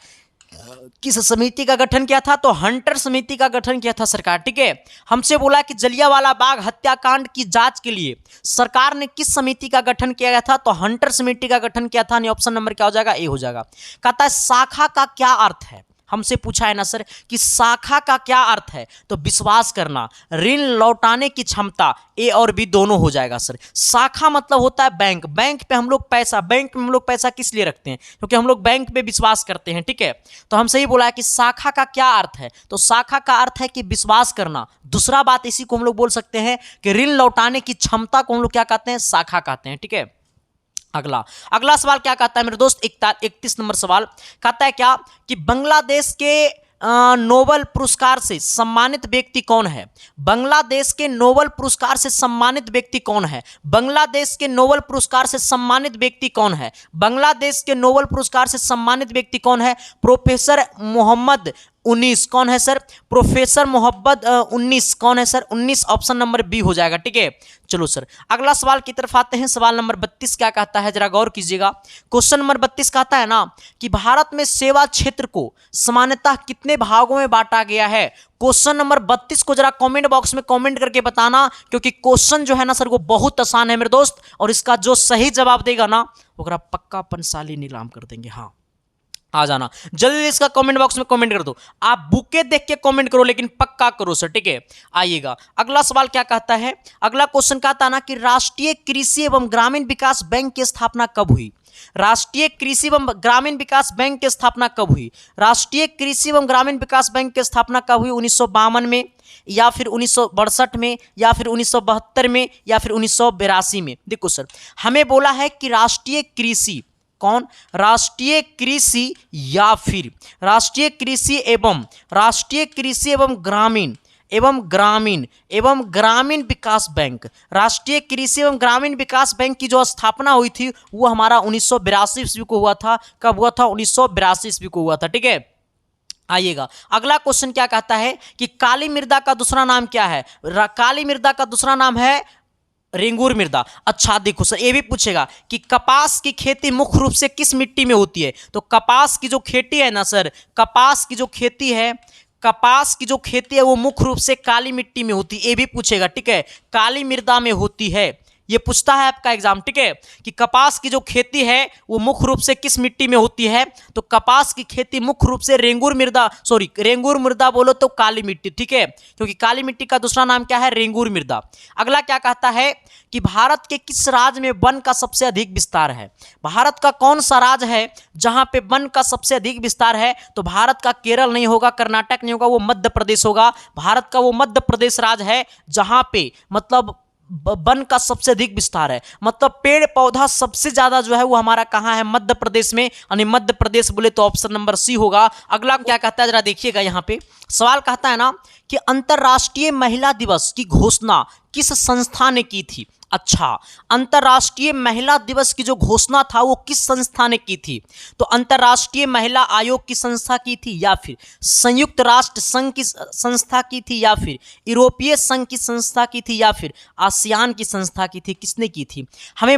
किस समिति का गठन किया था? तो हंटर समिति का गठन किया था सरकार। ठीक है, हमसे बोला कि जलियांवाला बाग हत्याकांड की जांच के लिए सरकार ने किस समिति का गठन किया गया था? तो हंटर समिति का गठन किया था। ऑप्शन नंबर क्या हो जाएगा? ए हो जाएगा। कहता है शाखा का क्या अर्थ है? हमसे पूछा है ना सर कि शाखा का क्या अर्थ है? तो विश्वास करना, ऋण लौटाने की क्षमता, ए और बी दोनों हो जाएगा सर। शाखा मतलब होता है बैंक, बैंक पे हम लोग पैसा, बैंक में हम लोग पैसा किस लिए रखते हैं? क्योंकि हम लोग बैंक पे विश्वास करते हैं। ठीक है, तो हम सही बोला है कि शाखा का क्या अर्थ है? तो शाखा का अर्थ है कि विश्वास करना। दूसरा बात इसी को हम लोग बोल सकते हैं कि ऋण लौटाने की क्षमता को हम लोग क्या कहते हैं? शाखा कहते हैं। ठीक है, अगला सवाल क्या कहता है मेरे दोस्त? 31 नंबर सवाल कहता है क्या कि बांग्लादेश के नोबेल पुरस्कार से सम्मानित व्यक्ति कौन है? बांग्लादेश के नोबेल पुरस्कार से सम्मानित व्यक्ति कौन है? बांग्लादेश के नोबेल पुरस्कार से सम्मानित व्यक्ति कौन है? बांग्लादेश के नोबेल पुरस्कार से सम्मानित व्यक्ति कौन है? प्रोफेसर मोहम्मद 19 कौन है सर? प्रोफेसर मोहम्मद 19 कौन है सर? 19 ऑप्शन नंबर बी हो जाएगा। ठीक है, चलो सर अगला सवाल की तरफ आते हैं। सवाल नंबर 32 क्या कहता है, जरा गौर कीजिएगा। क्वेश्चन नंबर 32 कहता है ना कि भारत में सेवा क्षेत्र को सामान्यतः कितने भागों में बांटा गया है? क्वेश्चन नंबर 32 को जरा कमेंट बॉक्स में कमेंट करके बताना, क्योंकि क्वेश्चन जो है ना सर वो बहुत आसान है मेरे दोस्त, और इसका जो सही जवाब देगा ना वो पक्का पंसाली नीलाम कर देंगे। हाँ, आ जाना जल्दी इसका कमेंट बॉक्स में कमेंट कर दो। आप बुके देख के कमेंट करो, लेकिन पक्का करो सर। ठीक है, आइएगा अगला सवाल क्या कहता है। अगला क्वेश्चन कहता है ना कि राष्ट्रीय कृषि एवं ग्रामीण विकास बैंक की स्थापना कब हुई? राष्ट्रीय कृषि एवं ग्रामीण विकास बैंक की स्थापना कब हुई? राष्ट्रीय कृषि एवं ग्रामीण विकास बैंक की स्थापना कब हुई? 1952 में, या फिर 1962 में, या फिर 1972 में, या फिर 1982 में? देखो सर, हमें बोला है कि राष्ट्रीय कृषि, कौन? राष्ट्रीय कृषि या फिर राष्ट्रीय कृषि एवं ग्रामीण विकास बैंक। राष्ट्रीय कृषि एवं ग्रामीण विकास बैंक की जो स्थापना हुई थी वो हमारा 1982 ईस्वी को हुआ था। कब हुआ था? 1982 ईस्वी को हुआ था। ठीक है, आइएगा अगला क्वेश्चन क्या कहता है कि काली मृदा का दूसरा नाम क्या है? काली मृदा का दूसरा नाम है रेंगूर मृदा। अच्छा देखो सर, ये भी पूछेगा कि कपास की खेती मुख्य रूप से किस मिट्टी में होती है? तो कपास की जो खेती है ना सर, कपास की जो खेती है वो मुख्य रूप से काली मिट्टी में होती है। ये भी पूछेगा। ठीक है, काली मृदा में होती है, ये पूछता है आपका एग्जाम। ठीक है, कि कपास की जो खेती है वो मुख्य रूप से किस मिट्टी में होती है? तो कपास की खेती मुख्य रूप से रेंगूर मृदा बोलो तो काली मिट्टी। ठीक है, क्योंकि काली मिट्टी का दूसरा नाम क्या है? रेंगूर मृदा। अगला क्या कहता है कि भारत के किस राज्य में वन का सबसे अधिक विस्तार है? भारत का कौन सा राज्य है जहां पे वन का सबसे अधिक विस्तार है? तो भारत का केरल नहीं होगा, कर्नाटक नहीं होगा, वो मध्य प्रदेश होगा। भारत का वो मध्य प्रदेश राज्य है जहां पे मतलब वन का सबसे अधिक विस्तार है, मतलब पेड़ पौधा सबसे ज्यादा जो है वो हमारा कहाँ है, मध्य प्रदेश में, यानी मध्य प्रदेश बोले तो ऑप्शन नंबर सी होगा। अगला क्या कहता है जरा देखिएगा, यहाँ पे सवाल कहता है ना कि अंतर्राष्ट्रीय महिला दिवस की घोषणा किस संस्था ने की थी। अच्छा, अंतर्राष्ट्रीय महिला दिवस की जो घोषणा था वो किस संस्था ने की थी, तो अंतर्राष्ट्रीय महिला आयोग की संस्था की थी, या फिर संयुक्त राष्ट्र संघ की संस्था की थी, या फिर यूरोपीय संघ की संस्था की थी, या फिर आसियान की संस्था की थी, किसने की थी। हमें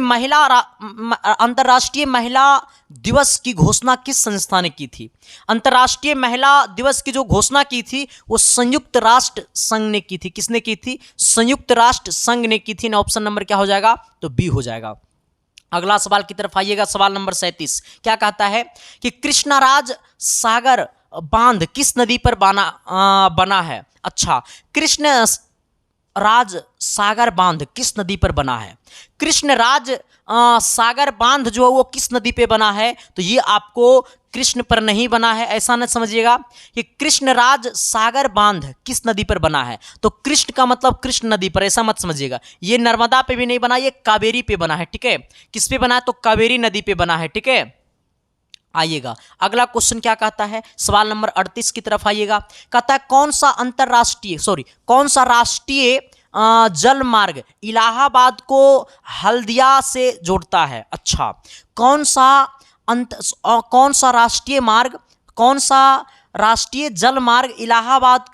अंतर्राष्ट्रीय महिला दिवस की घोषणा किस संस्था ने की थी। अंतर्राष्ट्रीय महिला दिवस की जो घोषणा की थी वो संयुक्त राष्ट्र संघ ने की थी। किसने की थी, संयुक्त राष्ट्र संघ ने की थी ना। ऑप्शन नंबर क्या हो जाएगा, तो बी हो जाएगा। अगला सवाल की तरफ आइएगा, सवाल नंबर 37 क्या कहता है कि कृष्णराज सागर बांध किस नदी पर बना है। अच्छा, कृष्ण राज सागर बांध किस नदी पर बना है। कृष्णराज सागर बांध जो है वो किस नदी पे बना है, तो ये आपको कृष्ण पर नहीं बना है, ऐसा न समझिएगा कि कृष्णराज सागर बांध किस नदी पर बना है, तो कृष्ण का मतलब कृष्ण नदी पर, ऐसा मत समझिएगा। ये नर्मदा पे भी नहीं बना, ये कावेरी पे बना है, ठीक है। किस पे बना है, तो कावेरी नदी पे बना है, ठीक है। आइएगा अगला क्वेश्चन क्या कहता है, सवाल नंबर 38 की तरफ आइएगा। कहता है कौन सा राष्ट्रीय जल मार्ग इलाहाबाद को हल्दिया से जोड़ता है। अच्छा, कौन सा राष्ट्रीय जल मार्ग इलाहाबाद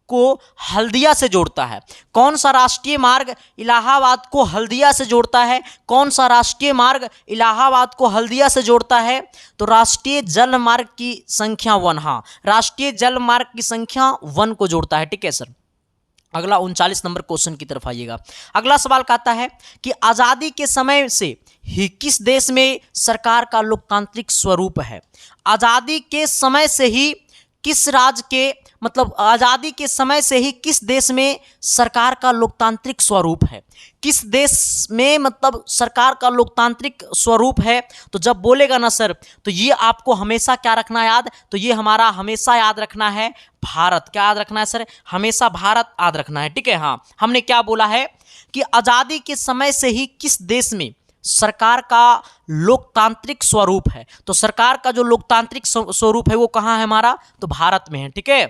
को हल्दिया से जोड़ता है। कौन सा राष्ट्रीय मार्ग इलाहाबाद को हल्दिया से जोड़ता है, कौन सा राष्ट्रीय मार्ग इलाहाबाद को हल्दिया से जोड़ता है, तो राष्ट्रीय जल मार्ग की संख्या 1। हाँ, राष्ट्रीय जल मार्ग की संख्या 1 को जोड़ता है, ठीक है सर। अगला 39 नंबर क्वेश्चन की तरफ आइएगा। अगला सवाल कहता है कि आजादी के समय से ही किस देश में सरकार का लोकतांत्रिक स्वरूप है। आजादी के समय से ही किस राज्य के, मतलब आजादी के समय से ही किस देश में सरकार का लोकतांत्रिक स्वरूप है। किस देश में मतलब सरकार का लोकतांत्रिक स्वरूप है, तो जब बोलेगा ना सर, तो ये आपको हमेशा क्या रखना याद, तो ये हमारा हमेशा याद रखना है भारत। क्या याद रखना है सर, हमेशा भारत याद रखना है, ठीक है। हाँ, हमने क्या बोला है कि आजादी के समय से ही किस देश में सरकार का लोकतांत्रिक स्वरूप है, तो सरकार का जो लोकतांत्रिक स्वरूप है वो कहाँ है हमारा, तो भारत में है, ठीक है।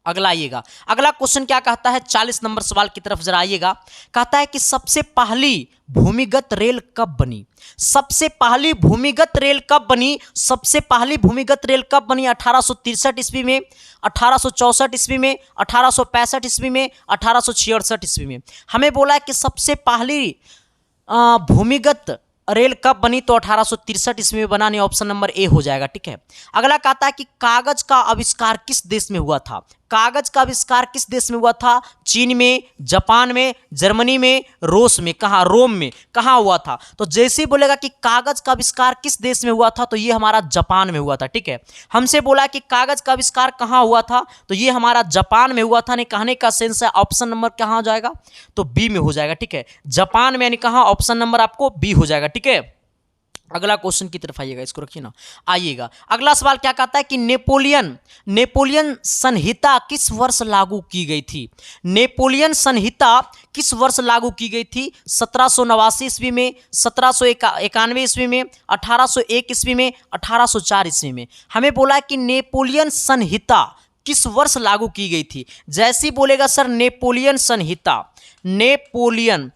अगला आइएगा, अगला क्वेश्चन क्या कहता है, 40 नंबर सवाल की तरफ जरा आइएगा। कहता है कि सबसे पहली भूमिगत रेल कब बनी। सबसे पहली भूमिगत रेल कब बनी, सबसे पहली भूमिगत रेल कब बनी, 1863 ईस्वी में, 1864 ईस्वी में, 1865 ईस्वी में, 1866 ईस्वी में। हमें बोला है कि सबसे पहली भूमिगत रेल कब बनी, तो 1863 ईस्वी में बना, नहीं ऑप्शन नंबर ए हो जाएगा, ठीक है। अगला कहता है कि कागज का आविष्कार किस देश में हुआ था। कागज का आविष्कार किस देश में हुआ था, चीन में, जापान में, जर्मनी में, रूस में, कहाँ, रोम में, कहाँ हुआ था। तो जैसे ही बोलेगा कि कागज का आविष्कार किस देश में हुआ था, तो ये हमारा जापान में हुआ था, ठीक है। हमसे बोला कि कागज का आविष्कार कहाँ हुआ था, तो ये हमारा जापान में हुआ था। नहीं, कहने का सेंस है ऑप्शन नंबर कहाँ हो जाएगा, तो बी में हो जाएगा, ठीक है। जापान में, यानी कहाँ, ऑप्शन नंबर आपको बी हो जाएगा, ठीक है। अगला क्वेश्चन की तरफ आइएगा, इसको रखिए ना। आइएगा अगला सवाल क्या कहता है कि नेपोलियन संहिता किस वर्ष लागू की गई थी। नेपोलियन संहिता किस वर्ष लागू की गई थी, 1789 ईस्वी में, 1791 ईस्वी में, 1801 ईस्वी में, 1804 ईस्वी में। हमें बोला है कि नेपोलियन संहिता किस वर्ष लागू की गई थी। जैसे ही बोलेगा सर नेपोलियन संहिता, नेपोलियन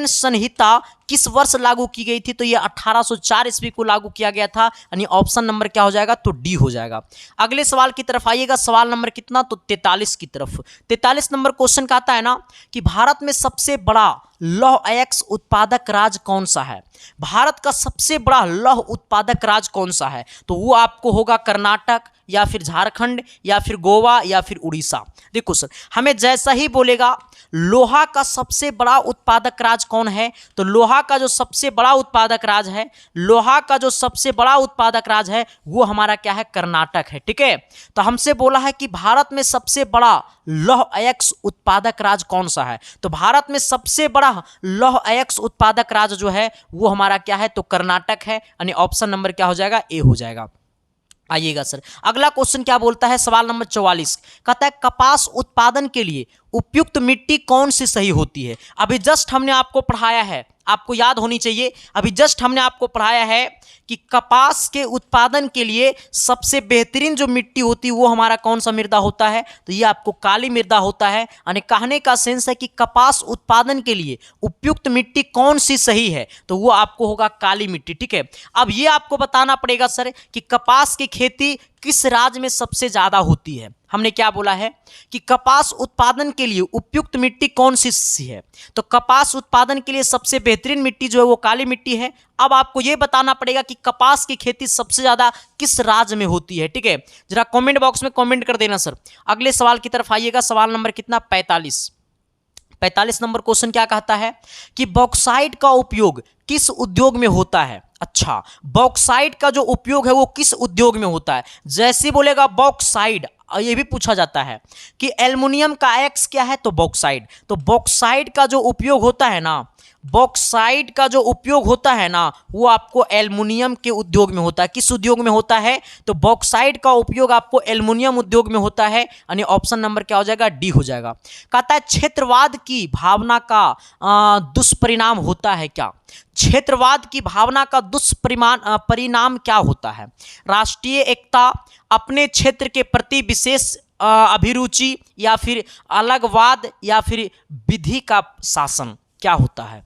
संहिता किस वर्ष लागू की गई थी, तो ये 1804 ईस्वी को लागू किया गया था, यानी ऑप्शन नंबर क्या हो जाएगा, तो डी हो जाएगा। अगले सवाल की तरफ आइएगा, सवाल नंबर कितना, तो 43 की तरफ। 43 नंबर क्वेश्चन का आता है ना कि भारत में सबसे बड़ा लौह अयस्क उत्पादक राज्य कौन सा है। भारत का सबसे बड़ा लौह उत्पादक राज्य कौन सा है, तो वो आपको होगा कर्नाटक, या फिर झारखंड, या फिर गोवा, या फिर उड़ीसा। देखो सर, हमें जैसा ही बोलेगा लोहा का सबसे बड़ा उत्पादक राज्य कौन है, तो लोहा का जो सबसे बड़ा उत्पादक राज्य है, लोहा का जो सबसे बड़ा उत्पादक राज्य है वो हमारा क्या है, कर्नाटक है, ठीक है। तो हमसे बोला है कि भारत में सबसे बड़ा लौह अयस्क उत्पादक राज्य कौन सा है, तो भारत में सबसे बड़ा लौह अयस्क उत्पादक राज्य जो है वो हमारा क्या है, तो कर्नाटक है, यानी ऑप्शन नंबर क्या हो जाएगा, ए हो जाएगा। आइएगा सर, अगला क्वेश्चन क्या बोलता है, सवाल नंबर 44 कहता है कपास उत्पादन के लिए उपयुक्त मिट्टी कौन सी सही होती है। अभी जस्ट हमने आपको पढ़ाया है, आपको याद होनी चाहिए, अभी जस्ट हमने आपको पढ़ाया है कि कपास के उत्पादन के लिए सबसे बेहतरीन जो मिट्टी होती है वो हमारा कौन सा मृदा होता है, तो ये आपको काली मृदा होता है। यानी कहने का सेंस है कि कपास उत्पादन के लिए उपयुक्त मिट्टी कौन सी सही है, तो वो आपको होगा काली मिट्टी। ठीक है, अब ये आपको बताना पड़ेगा सर कि कपास की खेती किस राज्य में सबसे ज्यादा होती है। हमने क्या बोला है कि कपास उत्पादन के लिए उपयुक्त मिट्टी कौन सी है, तो कपास उत्पादन के लिए सबसे बेहतरीन मिट्टी जो है वो काली मिट्टी है। अब आपको यह बताना पड़ेगा कि कपास की खेती सबसे ज्यादा किस राज्य में होती है। ठीक है, जरा कमेंट बॉक्स में कमेंट कर देना सर। अगले सवाल की तरफ आइएगा, सवाल नंबर कितना, 45 नंबर क्वेश्चन क्या कहता है कि बॉक्साइट का उपयोग किस उद्योग में होता है। अच्छा, बॉक्साइट का जो उपयोग है वो किस उद्योग में होता है। जैसे बोलेगा बॉक्साइट, ये भी पूछा जाता है कि एल्युमिनियम का एक्स क्या है, तो बॉक्साइट। तो बॉक्साइट का जो उपयोग होता है ना, बॉक्साइट का जो उपयोग होता है ना, वो आपको एल्युमिनियम के उद्योग में होता है। किस उद्योग में होता है, तो बॉक्साइट का उपयोग आपको एल्युमिनियम उद्योग में होता है। यानी ऑप्शन नंबर क्या हो जाएगा, डी हो जाएगा। कहता है क्षेत्रवाद की भावना का दुष्परिणाम होता है क्या। क्षेत्रवाद की भावना का दुष्परिणाम क्या होता है। राष्ट्रीय एकता, अपने क्षेत्र के प्रति विशेष अभिरुचि, या फिर अलगवाद, या फिर विधि का शासन, क्या होता है।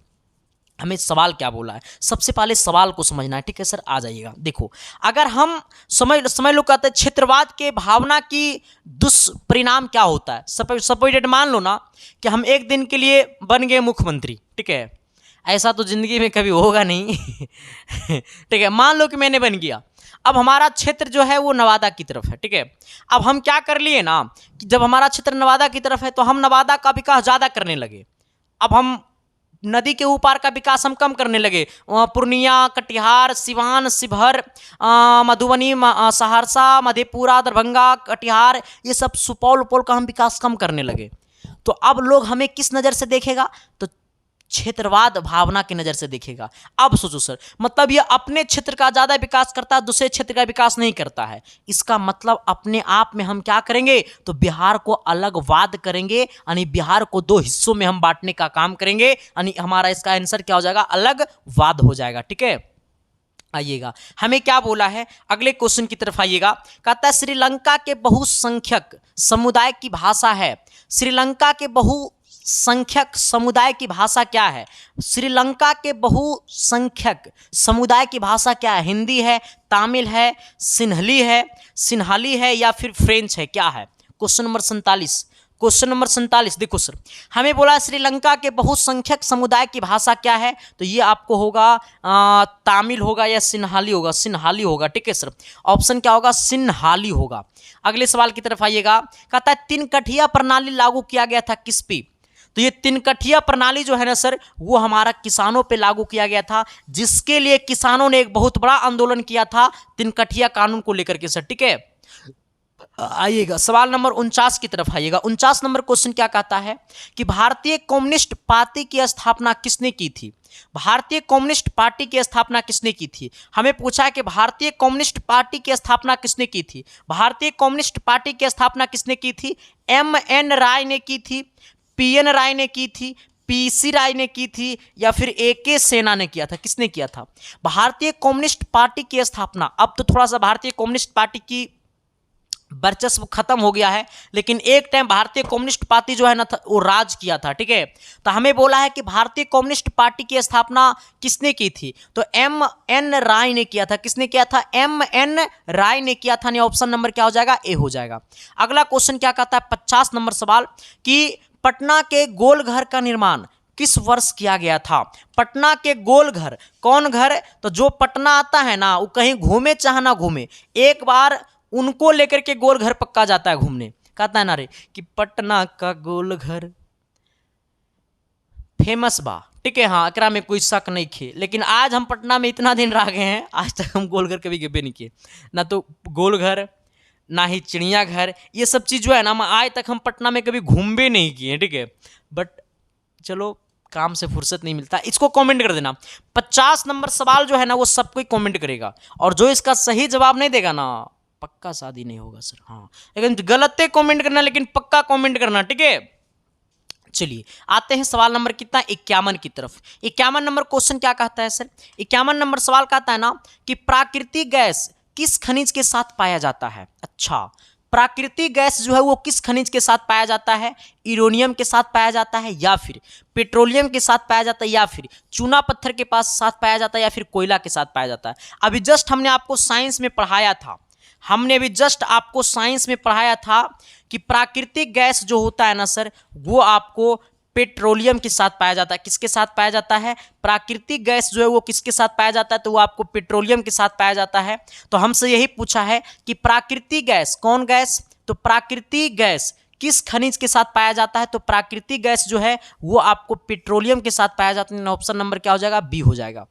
हमें सवाल क्या बोला है, सबसे पहले सवाल को समझना है। ठीक है सर, आ जाइएगा। देखो, अगर हम समझ लो, कहते हैं क्षेत्रवाद के भावना की दुष्परिणाम क्या होता है। सपोज मान लो ना कि हम एक दिन के लिए बन गए मुख्यमंत्री। ठीक है, ऐसा तो जिंदगी में कभी होगा नहीं। ठीक है, मान लो कि मैंने बन गया। अब हमारा क्षेत्र जो है वो नवादा की तरफ है। ठीक है, अब हम क्या कर लिए ना कि जब हमारा क्षेत्र नवादा की तरफ है तो हम नवादा का विकास ज़्यादा करने लगे। अब हम नदी के ऊपर का विकास हम कम करने लगे। पूर्णिया, कटिहार, सिवान, शिवहर, मधुबनी, सहरसा, मधेपुरा, दरभंगा, कटिहार, ये सब सुपौल उपौल का हम विकास कम करने लगे। तो अब लोग हमें किस नज़र से देखेगा, तो क्षेत्रवाद भावना की नज़र से देखेगा। अब सोचो सर, मतलब ये अपने क्षेत्र का ज़्यादा विकास करता है, दूसरे क्षेत्र का विकास नहीं करता है। इसका मतलब अपने आप में हम क्या करेंगे, तो बिहार को अलगवाद करेंगे। यानी बिहार को दो हिस्सों में हम बांटने का काम करेंगे। यानी हमारा इसका आंसर क्या हो जाएगा, अलगवाद हो जाएगा। ठीक है, आइएगा, हमें क्या बोला है, अगले क्वेश्चन की तरफ आइएगा। कहता है श्रीलंका के बहुसंख्यक समुदाय की भाषा है। श्रीलंका के बहुसंख्यक समुदाय की भाषा क्या है। श्रीलंका के बहुसंख्यक समुदाय की भाषा क्या है। हिंदी है, तमिल है, सिन्हाली है, या फिर फ्रेंच है, क्या है। क्वेश्चन नंबर 47 देखो सर, हमें बोला श्रीलंका के बहुसंख्यक समुदाय की भाषा क्या है, तो ये आपको होगा तमिल होगा या सिन्हाली होगा। ठीक है सर, ऑप्शन क्या होगा, सिन्हाली होगा। अगले सवाल की तरफ आइएगा। कहता है 3 कठिया प्रणाली लागू किया गया था किस पे, तो ये 3 कठिया प्रणाली जो है ना सर, वो हमारा किसानों पे लागू किया गया था, जिसके लिए किसानों ने एक बहुत बड़ा आंदोलन किया था 3 कठिया कानून को लेकर के सर। ठीक है, आइएगा सवाल नंबर 49 की तरफ आइएगा। 49 नंबर क्वेश्चन क्या कहता है कि भारतीय कम्युनिस्ट पार्टी की स्थापना किसने की थी। भारतीय कम्युनिस्ट पार्टी की स्थापना किसने की थी। हमें पूछा है कि भारतीय कम्युनिस्ट पार्टी की स्थापना किसने की थी। भारतीय कम्युनिस्ट पार्टी की स्थापना किसने की थी, MN राय ने की थी, PN राय ने की थी, PC राय ने की थी, या फिर AK सेना ने किया था। किसने किया था भारतीय कम्युनिस्ट पार्टी की स्थापना। अब तो थोड़ा सा भारतीय कम्युनिस्ट पार्टी की वर्चस्व खत्म हो गया है, लेकिन एक टाइम भारतीय कम्युनिस्ट पार्टी जो है ना वो राज किया था। ठीक है, तो हमें बोला है कि भारतीय कम्युनिस्ट पार्टी की स्थापना किसने की थी, तो MN राय ने किया था। किसने किया था, MN राय ने किया था। ऑप्शन नंबर क्या हो जाएगा, ए हो जाएगा। अगला क्वेश्चन क्या कहता है, 50 नंबर सवाल कि पटना के गोलघर का निर्माण किस वर्ष किया गया था। पटना के गोलघर, कौन घर, तो जो पटना आता है ना, वो कहीं घूमे चाहे ना घूमे, एक बार उनको लेकर के गोल घर पक्का जाता है घूमने। कहता है ना रे कि पटना का गोल घर फेमस बा। ठीक है, हाँ, एकरा में कोई शक नहीं खे। लेकिन आज हम पटना में इतना दिन रह गए हैं, आज तक हम गोल घर कभी गए नहीं किए, ना तो गोल घर, ना ही चिड़ियाघर। ये सब चीज़ जो है ना, आज तक हम पटना में कभी घूमे नहीं किए। ठीक है, बट चलो, काम से फुर्सत नहीं मिलता। इसको कमेंट कर देना। 50 नंबर सवाल जो है ना वो सब कोई कमेंट करेगा, और जो इसका सही जवाब नहीं देगा ना, पक्का शादी नहीं होगा सर। हाँ, लेकिन गलत कमेंट करना, लेकिन पक्का कमेंट करना, ठीक है। चलिए आते हैं सवाल नंबर कितना 51 की तरफ। 51 नंबर क्वेश्चन क्या कहता है सर? 51 नंबर सवाल कहता है ना कि प्राकृतिक गैस किस खनिज के साथ पाया जाता है। अच्छा, प्राकृतिक गैस जो है वो किस खनिज के साथ पाया जाता है? यूरेनियम के साथ पाया जाता है, या फिर पेट्रोलियम के साथ पाया जाता है, या फिर चूना पत्थर के पास साथ पाया जाता है, या फिर कोयला के साथ पाया जाता है। अभी जस्ट हमने आपको साइंस में पढ़ाया था, कि प्राकृतिक गैस जो होता है ना सर, वो आपको पेट्रोलियम के साथ पाया जाता है। किसके साथ पाया जाता है? प्राकृतिक गैस जो है वो किसके साथ पाया जाता है? तो वो आपको पेट्रोलियम के साथ पाया जाता है। तो हमसे यही पूछा है कि प्राकृतिक गैस, कौन गैस? तो प्राकृतिक गैस किस खनिज के साथ पाया जाता है? तो प्राकृतिक गैस जो है वो आपको पेट्रोलियम के साथ पाया जाता है। ऑप्शन नंबर क्या हो जाएगा? बी हो जाएगा।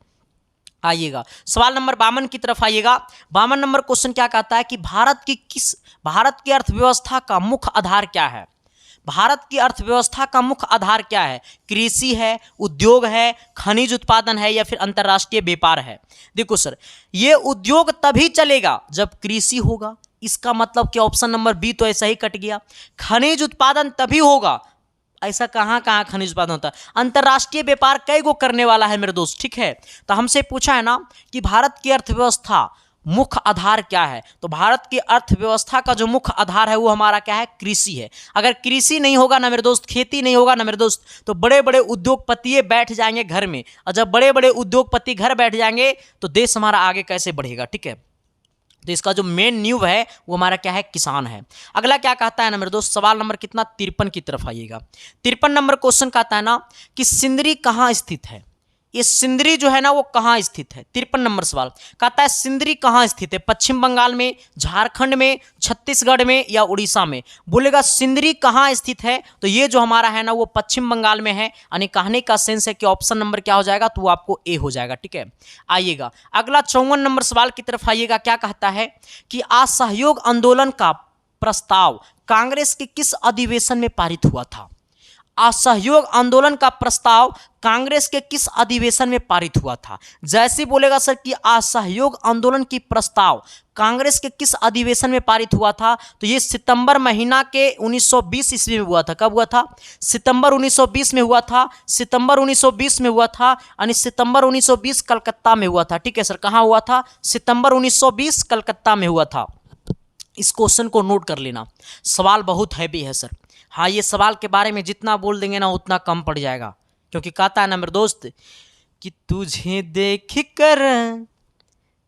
आइएगा सवाल नंबर 52 की तरफ आइएगा। 52 नंबर क्वेश्चन क्या कहता है कि भारत की अर्थव्यवस्था का मुख्य आधार क्या है? भारत की अर्थव्यवस्था का मुख्य आधार क्या है? कृषि है, उद्योग है, खनिज उत्पादन है, या फिर अंतर्राष्ट्रीय व्यापार है? देखो सर, ये उद्योग तभी चलेगा जब कृषि होगा। इसका मतलब कि ऑप्शन नंबर बी तो ऐसा ही कट गया। खनिज उत्पादन तभी होगा, ऐसा कहाँ खनिज उत्पादन होता है? अंतर्राष्ट्रीय व्यापार कई गो करने वाला है मेरे दोस्त, ठीक है। तो हमसे पूछा है ना कि भारत की अर्थव्यवस्था मुख्य आधार क्या है? तो भारत की अर्थव्यवस्था का जो मुख्य आधार है वो हमारा क्या है? कृषि है। अगर कृषि नहीं होगा ना मेरे दोस्त, खेती नहीं होगा ना मेरे दोस्त, तो बड़े बड़े उद्योगपति बैठ जाएंगे घर में, और जब बड़े बड़े उद्योगपति घर बैठ जाएंगे तो देश हमारा आगे कैसे बढ़ेगा, ठीक है। तो इसका जो मेन न्यू है वो हमारा क्या है? किसान है। अगला क्या कहता है ना मेरे दोस्त, सवाल नंबर कितना 53 की तरफ आइएगा। 53 नंबर क्वेश्चन कहता है ना कि सिंदरी कहाँ स्थित है? ये सिंदरी जो है ना वो कहाँ स्थित है? 53 नंबर सवाल कहता है सिंदरी कहाँ स्थित है? पश्चिम बंगाल में, झारखंड में, छत्तीसगढ़ में, या उड़ीसा में? बोलेगा सिंदरी कहाँ स्थित है, तो ये जो हमारा है ना वो पश्चिम बंगाल में है। यानी कहने का सेंस है कि ऑप्शन नंबर क्या हो जाएगा? तो वो आपको ए हो जाएगा, ठीक है। आइएगा अगला 54 नंबर सवाल की तरफ आइएगा। क्या कहता है कि असहयोग आंदोलन का प्रस्ताव कांग्रेस के किस अधिवेशन में पारित हुआ था? असहयोग आंदोलन का प्रस्ताव कांग्रेस के किस अधिवेशन में पारित हुआ था? जैसे बोलेगा सर कि असहयोग आंदोलन की प्रस्ताव कांग्रेस के किस अधिवेशन में पारित हुआ था, तो ये सितंबर महीना के 1920 ईस्वी में हुआ था। कब हुआ था? सितंबर 1920 में हुआ था। सितंबर 1920 में हुआ था, यानी सितंबर 1920 कलकत्ता में हुआ था, ठीक है सर। कहाँ हुआ था? सितंबर 1920 कलकत्ता में हुआ था। इस क्वेश्चन को नोट कर लेना, सवाल बहुत हैवी है सर। हाँ, ये सवाल के बारे में जितना बोल देंगे ना उतना कम पड़ जाएगा, क्योंकि कहता है ना मेरे दोस्त कि तुझे देख कर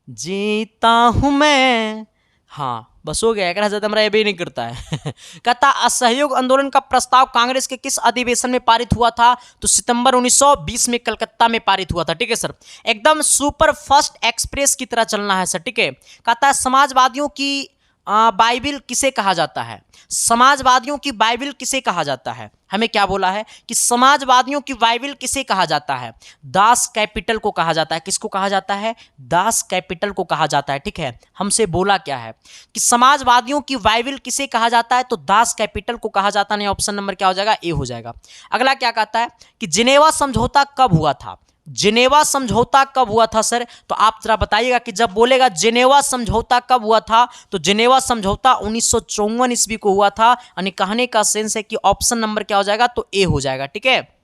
जीता हूं मैं। हाँ बस हो गया, एक ज़्यादा हमारा ये भी नहीं करता है। कहता असहयोग आंदोलन का प्रस्ताव कांग्रेस के किस अधिवेशन में पारित हुआ था? तो सितंबर 1920 में कलकत्ता में पारित हुआ था, ठीक है सर। एकदम सुपर फास्ट एक्सप्रेस की तरह चलना है सर, ठीक है। कहता है समाजवादियों की बाइबिल किसे कहा जाता है? समाजवादियों की बाइबिल किसे कहा जाता है? हमें क्या बोला है कि समाजवादियों की बाइबिल किसे कहा जाता है? दास कैपिटल को कहा जाता है। किसको कहा जाता है? दास कैपिटल को कहा जाता है, ठीक है। हमसे बोला क्या है कि समाजवादियों की बाइबिल किसे कहा जाता है? तो दास कैपिटल को कहा जाता है। ऑप्शन नंबर क्या हो जाएगा? ए हो जाएगा। अगला क्या कहता है कि जिनेवा समझौता कब हुआ था? जिनेवा समझौता कब हुआ था सर? तो आप जरा बताइएगा कि जब बोलेगा जिनेवा समझौता कब हुआ था, तो जिनेवा समझौता 1954 ईस्वी को हुआ था। यानी कहने का सेंस है कि ऑप्शन नंबर क्या हो जाएगा? तो ए हो जाएगा, ठीक है।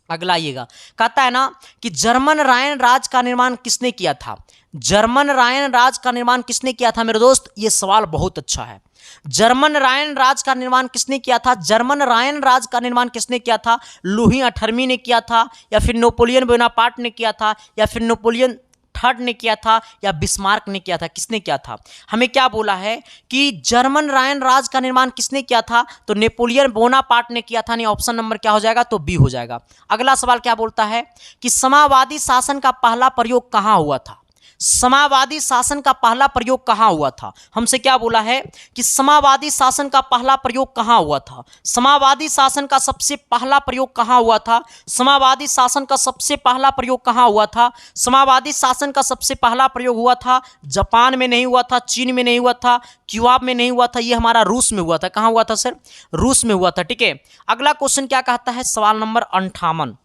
अगला आइएगा, कहता है ना कि जर्मन रायन राज का निर्माण किसने किया था? जर्मन रायन राज का निर्माण किसने किया था मेरे दोस्त? ये सवाल बहुत अच्छा है। जर्मन रायन राज का निर्माण किसने किया था? जर्मन रायन राज का निर्माण किसने किया था? लुई 18वीं ने किया था, या फिर नेपोलियन बोनापार्ट ने किया था, या फिर नेपोलियन थर्ड ने किया था, या बिस्मार्क ने किया था? किसने किया था? हमें क्या बोला है कि जर्मन रायन राज का निर्माण किसने किया था? तो नेपोलियन बोनापार्ट ने किया था। नहीं, ऑप्शन नंबर क्या हो जाएगा? तो बी हो जाएगा। अगला सवाल क्या बोलता है कि समाजवादी शासन का पहला प्रयोग कहाँ हुआ था? समाजवादी शासन का पहला प्रयोग कहाँ हुआ था? हमसे क्या बोला है कि समाजवादी शासन का पहला प्रयोग कहाँ हुआ था? समाजवादी शासन का सबसे पहला प्रयोग कहाँ हुआ था? समाजवादी शासन का सबसे पहला प्रयोग कहाँ हुआ था? समाजवादी शासन का सबसे पहला प्रयोग हुआ था जापान में नहीं हुआ था, चीन में नहीं हुआ था, क्यूबा में नहीं हुआ था, ये हमारा रूस में हुआ था। कहाँ हुआ था सर? रूस में हुआ था, ठीक है। अगला क्वेश्चन क्या कहता है? सवाल नंबर 58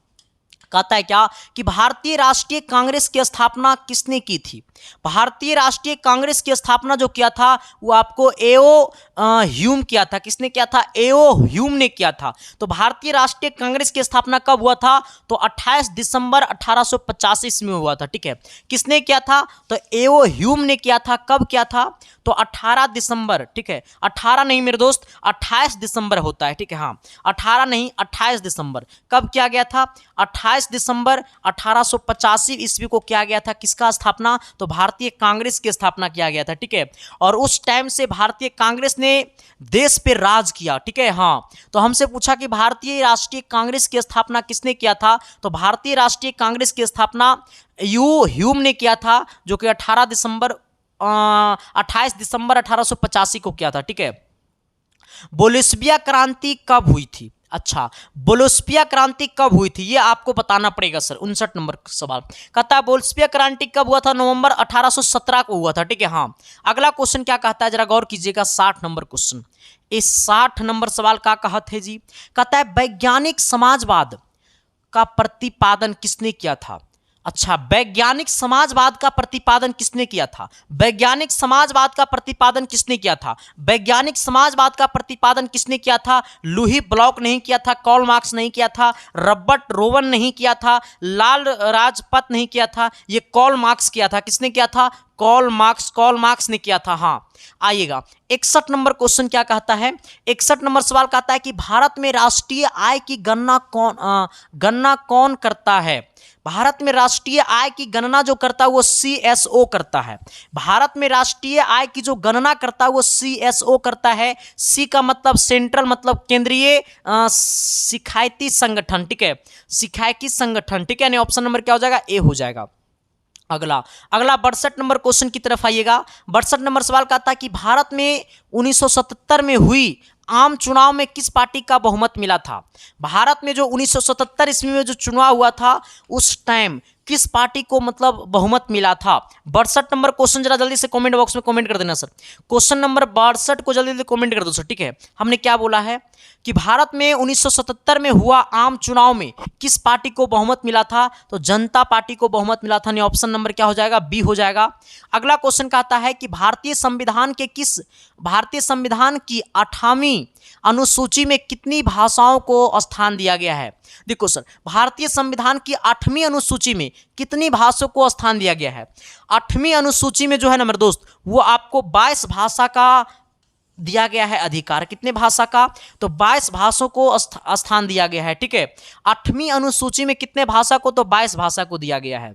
कहता है क्या कि भारतीय राष्ट्रीय कांग्रेस की स्थापना किसने की थी। भारतीय राष्ट्रीय कांग्रेस की स्थापना जो किया था वो आपको एओ ह्यूम किया था। किसने किया था? एओ ह्यूम ने किया था। तो भारतीय राष्ट्रीय कांग्रेस की स्थापना कब हुआ था? तो 28 दिसंबर 1885 ईस्वी में हुआ था। ठीक है, किसने किया था? तो एओ ह्यूम ने किया था। कब किया था? तो 18 दिसंबर। ठीक है, 18 नहीं मेरे दोस्त, 28 दिसंबर होता है। ठीक है, हाँ 18 नहीं 28 दिसंबर। कब किया गया था? 28 दिसंबर 1885 ईस्वी को किया गया था। किसका स्थापना? तो भारतीय कांग्रेस की स्थापना किया गया था। ठीक है, और उस टाइम से भारतीय कांग्रेस ने देश पे राज किया। ठीक है, हाँ तो हमसे पूछा कि भारतीय राष्ट्रीय कांग्रेस की स्थापना किसने किया था? तो भारतीय राष्ट्रीय कांग्रेस की स्थापना एओ ह्यूम ने किया था, जो कि 28 दिसंबर 1885 को किया था। ठीक है, बोल्शेविक क्रांति कब हुई थी? अच्छा, बोल्शेविक क्रांति कब हुई थी ये आपको बताना पड़ेगा सर। 59 नंबर सवाल कहता है बोल्शेविक क्रांति कब हुआ था? नवंबर 1817 को हुआ था। ठीक है, हाँ अगला क्वेश्चन क्या कहता है जरा गौर कीजिएगा। 60 नंबर क्वेश्चन, इस 60 नंबर सवाल का कहत है जी, कहता है वैज्ञानिक समाजवाद का प्रतिपादन किसने किया था? अच्छा, वैज्ञानिक समाजवाद का प्रतिपादन किसने किया था? वैज्ञानिक समाजवाद का प्रतिपादन किसने किया था? वैज्ञानिक समाजवाद का प्रतिपादन किसने किया था? लुई ब्लॉक नहीं किया था, कार्ल मार्क्स नहीं किया था, रॉबर्ट रोवन नहीं किया था, लाल राजपथ नहीं किया था, ये कार्ल मार्क्स किया था। किसने किया था? कार्ल मार्क्स ने किया था। हाँ आइएगा 61 नंबर क्वेश्चन क्या कहता है? 61 नंबर सवाल कहता है कि भारत में राष्ट्रीय आय की गणना कौन करता है? भारत में राष्ट्रीय आय की गणना जो करता है वो सीएसओ करता है। भारत में राष्ट्रीय आय की जो गणना करता है वो सीएसओ करता है। सी का मतलब सेंट्रल, मतलब केंद्रीय शिकायती संगठन। ठीक है, शिकायती संगठन। ठीक है, यानी ऑप्शन नंबर क्या हो जाएगा? ए हो जाएगा। अगला 62 नंबर क्वेश्चन की तरफ आइएगा। 62 नंबर सवाल कहता है कि भारत में 1977 में हुई आम चुनाव में किस पार्टी का बहुमत मिला था? भारत में जो 1977 ईस्वी में जो चुनाव हुआ था उस टाइम किस पार्टी को मतलब बहुमत मिला था? 62 नंबर क्वेश्चन जरा जल्दी से कमेंट बॉक्स में कमेंट कर देना सर। क्वेश्चन नंबर 62 को जल्दी जल्दी कमेंट कर दो सर। ठीक है, हमने क्या बोला है कि भारत में 1977 में हुआ आम चुनाव में किस पार्टी को बहुमत मिला था? तो जनता पार्टी को बहुमत मिला था। नहीं, ऑप्शन नंबर क्या हो जाएगा? बी हो जाएगा। अगला क्वेश्चन कहता है कि भारतीय संविधान की 8वीं अनुसूची में कितनी भाषाओं को स्थान दिया गया है? देखो सर, भारतीय संविधान की 8वीं अनुसूची में कितनी भाषाओं को स्थान दिया गया है? 8वीं अनुसूची में जो है ना मेरे दोस्त, वो आपको 22 भाषा का दिया गया है अधिकार। कितने भाषा का? तो 22 भाषाओं को स्थान दिया गया है। ठीक है, 8वीं अनुसूची में कितने भाषा को? तो 22 भाषा को दिया गया है।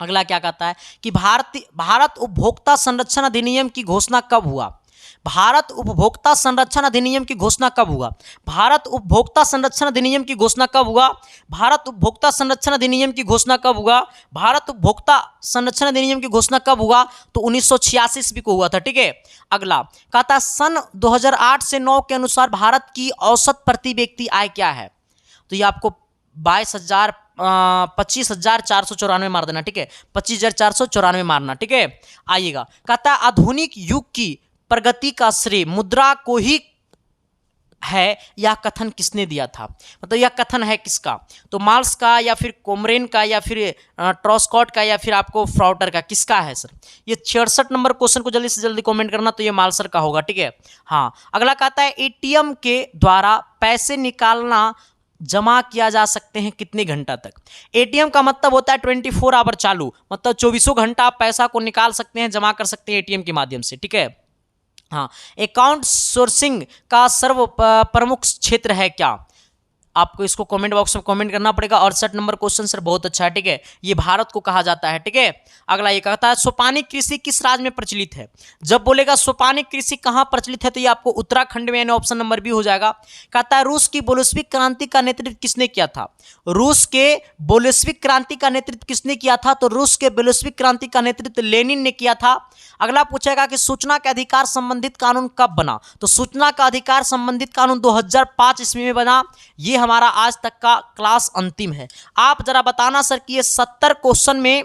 अगला क्या कहता है कि भारत उपभोक्ता संरक्षण अधिनियम की घोषणा कब हुआ? भारत उपभोक्ता संरक्षण अधिनियम की घोषणा कब हुआ? भारत उपभोक्ता संरक्षण अधिनियम की घोषणा कब हुआ? भारत उपभोक्ता संरक्षण अधिनियम की घोषणा कब हुआ? भारत उपभोक्ता संरक्षण अधिनियम की घोषणा कब हुआ? तो 1986 ईस्वी को हुआ था। ठीक है, अगला कहता है सन 2008 से 9 के अनुसार भारत की औसत प्रति व्यक्ति आय क्या है? तो ये आपको 25,494 मार देना। ठीक है, 25,494 मारना। ठीक है, आइएगा कहता है आधुनिक युग की प्रगति का श्रेय मुद्रा को ही है, यह कथन किसने दिया था? मतलब यह कथन है किसका? तो मार्क्स का या फिर कोमरेन का या फिर ट्रॉस्कॉट का या फिर आपको फ्राउटर का, किसका है सर? ये 66 नंबर क्वेश्चन को जल्दी से जल्दी कमेंट करना। तो ये मार्क्सर का होगा। ठीक है, हाँ अगला कहता है एटीएम के द्वारा पैसे निकालना जमा किया जा सकते हैं कितने घंटा तक? एटीएम का मतलब होता है 24 आवर चालू, मतलब 24 घंटा आप पैसा को निकाल सकते हैं, जमा कर सकते हैं एटीएम के माध्यम से। ठीक है, हाँ अकाउंट सोर्सिंग का सर्व प्रमुख क्षेत्र है क्या? आपको इसको कमेंट बॉक्स में कमेंट करना पड़ेगा। 68 नंबर क्वेश्चन सर बहुत अच्छा है। ठीक है, ये भारत को कहा जाता है। ठीक है, अगला ये कहता है सोपानिक कृषि किस राज्य में प्रचलित है? जब बोलेगा सोपानिक कृषि कहाँ प्रचलित है तो ये आपको उत्तराखंड में, यानी ऑप्शन नंबर बी हो जाएगा। कहता है रूस की बोल्शेविक क्रांति का नेतृत्व किसने किया था? रूस के बोल्शेविक क्रांति का नेतृत्व किसने किया था? तो रूस के बोल्शेविक क्रांति का नेतृत्व लेनिन ने किया था। अगला पूछेगा कि सूचना के अधिकार संबंधित कानून कब बना? तो सूचना का अधिकार संबंधित कानून 2005 ईस्वी में बना। ये हमारा आज तक का क्लास अंतिम है। आप जरा बताना सर कि ये 70 क्वेश्चन में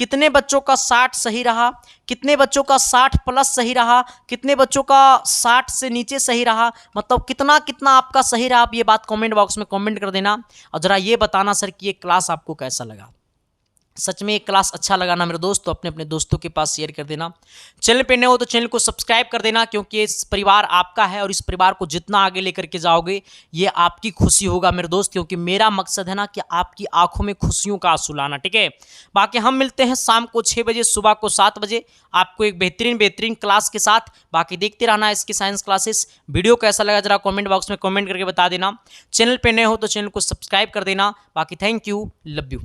कितने बच्चों का 60 सही रहा, कितने बच्चों का 60 प्लस सही रहा, कितने बच्चों का 60 से नीचे सही रहा, मतलब कितना कितना आपका सही रहा। आप ये बात कमेंट बॉक्स में कमेंट कर देना और जरा ये बताना सर कि ये क्लास आपको कैसा लगा। सच में ये क्लास अच्छा लगा ना मेरे दोस्त, तो अपने अपने दोस्तों के पास शेयर कर देना। चैनल पे नए हो तो चैनल को सब्सक्राइब कर देना, क्योंकि इस परिवार आपका है और इस परिवार को जितना आगे लेकर के जाओगे ये आपकी खुशी होगा मेरे दोस्त, क्योंकि मेरा मकसद है ना कि आपकी आंखों में खुशियों का आंसू लाना। ठीक है, बाकी हम मिलते हैं शाम को 6 बजे, सुबह को 7 बजे आपको एक बेहतरीन क्लास के साथ। बाकी देखते रहना इसकी साइंस क्लासेस। वीडियो कैसा लगा जरा कमेंट बॉक्स में कमेंट करके बता देना। चैनल पे नए हो तो चैनल को सब्सक्राइब कर देना। बाकी थैंक यू, लव यू।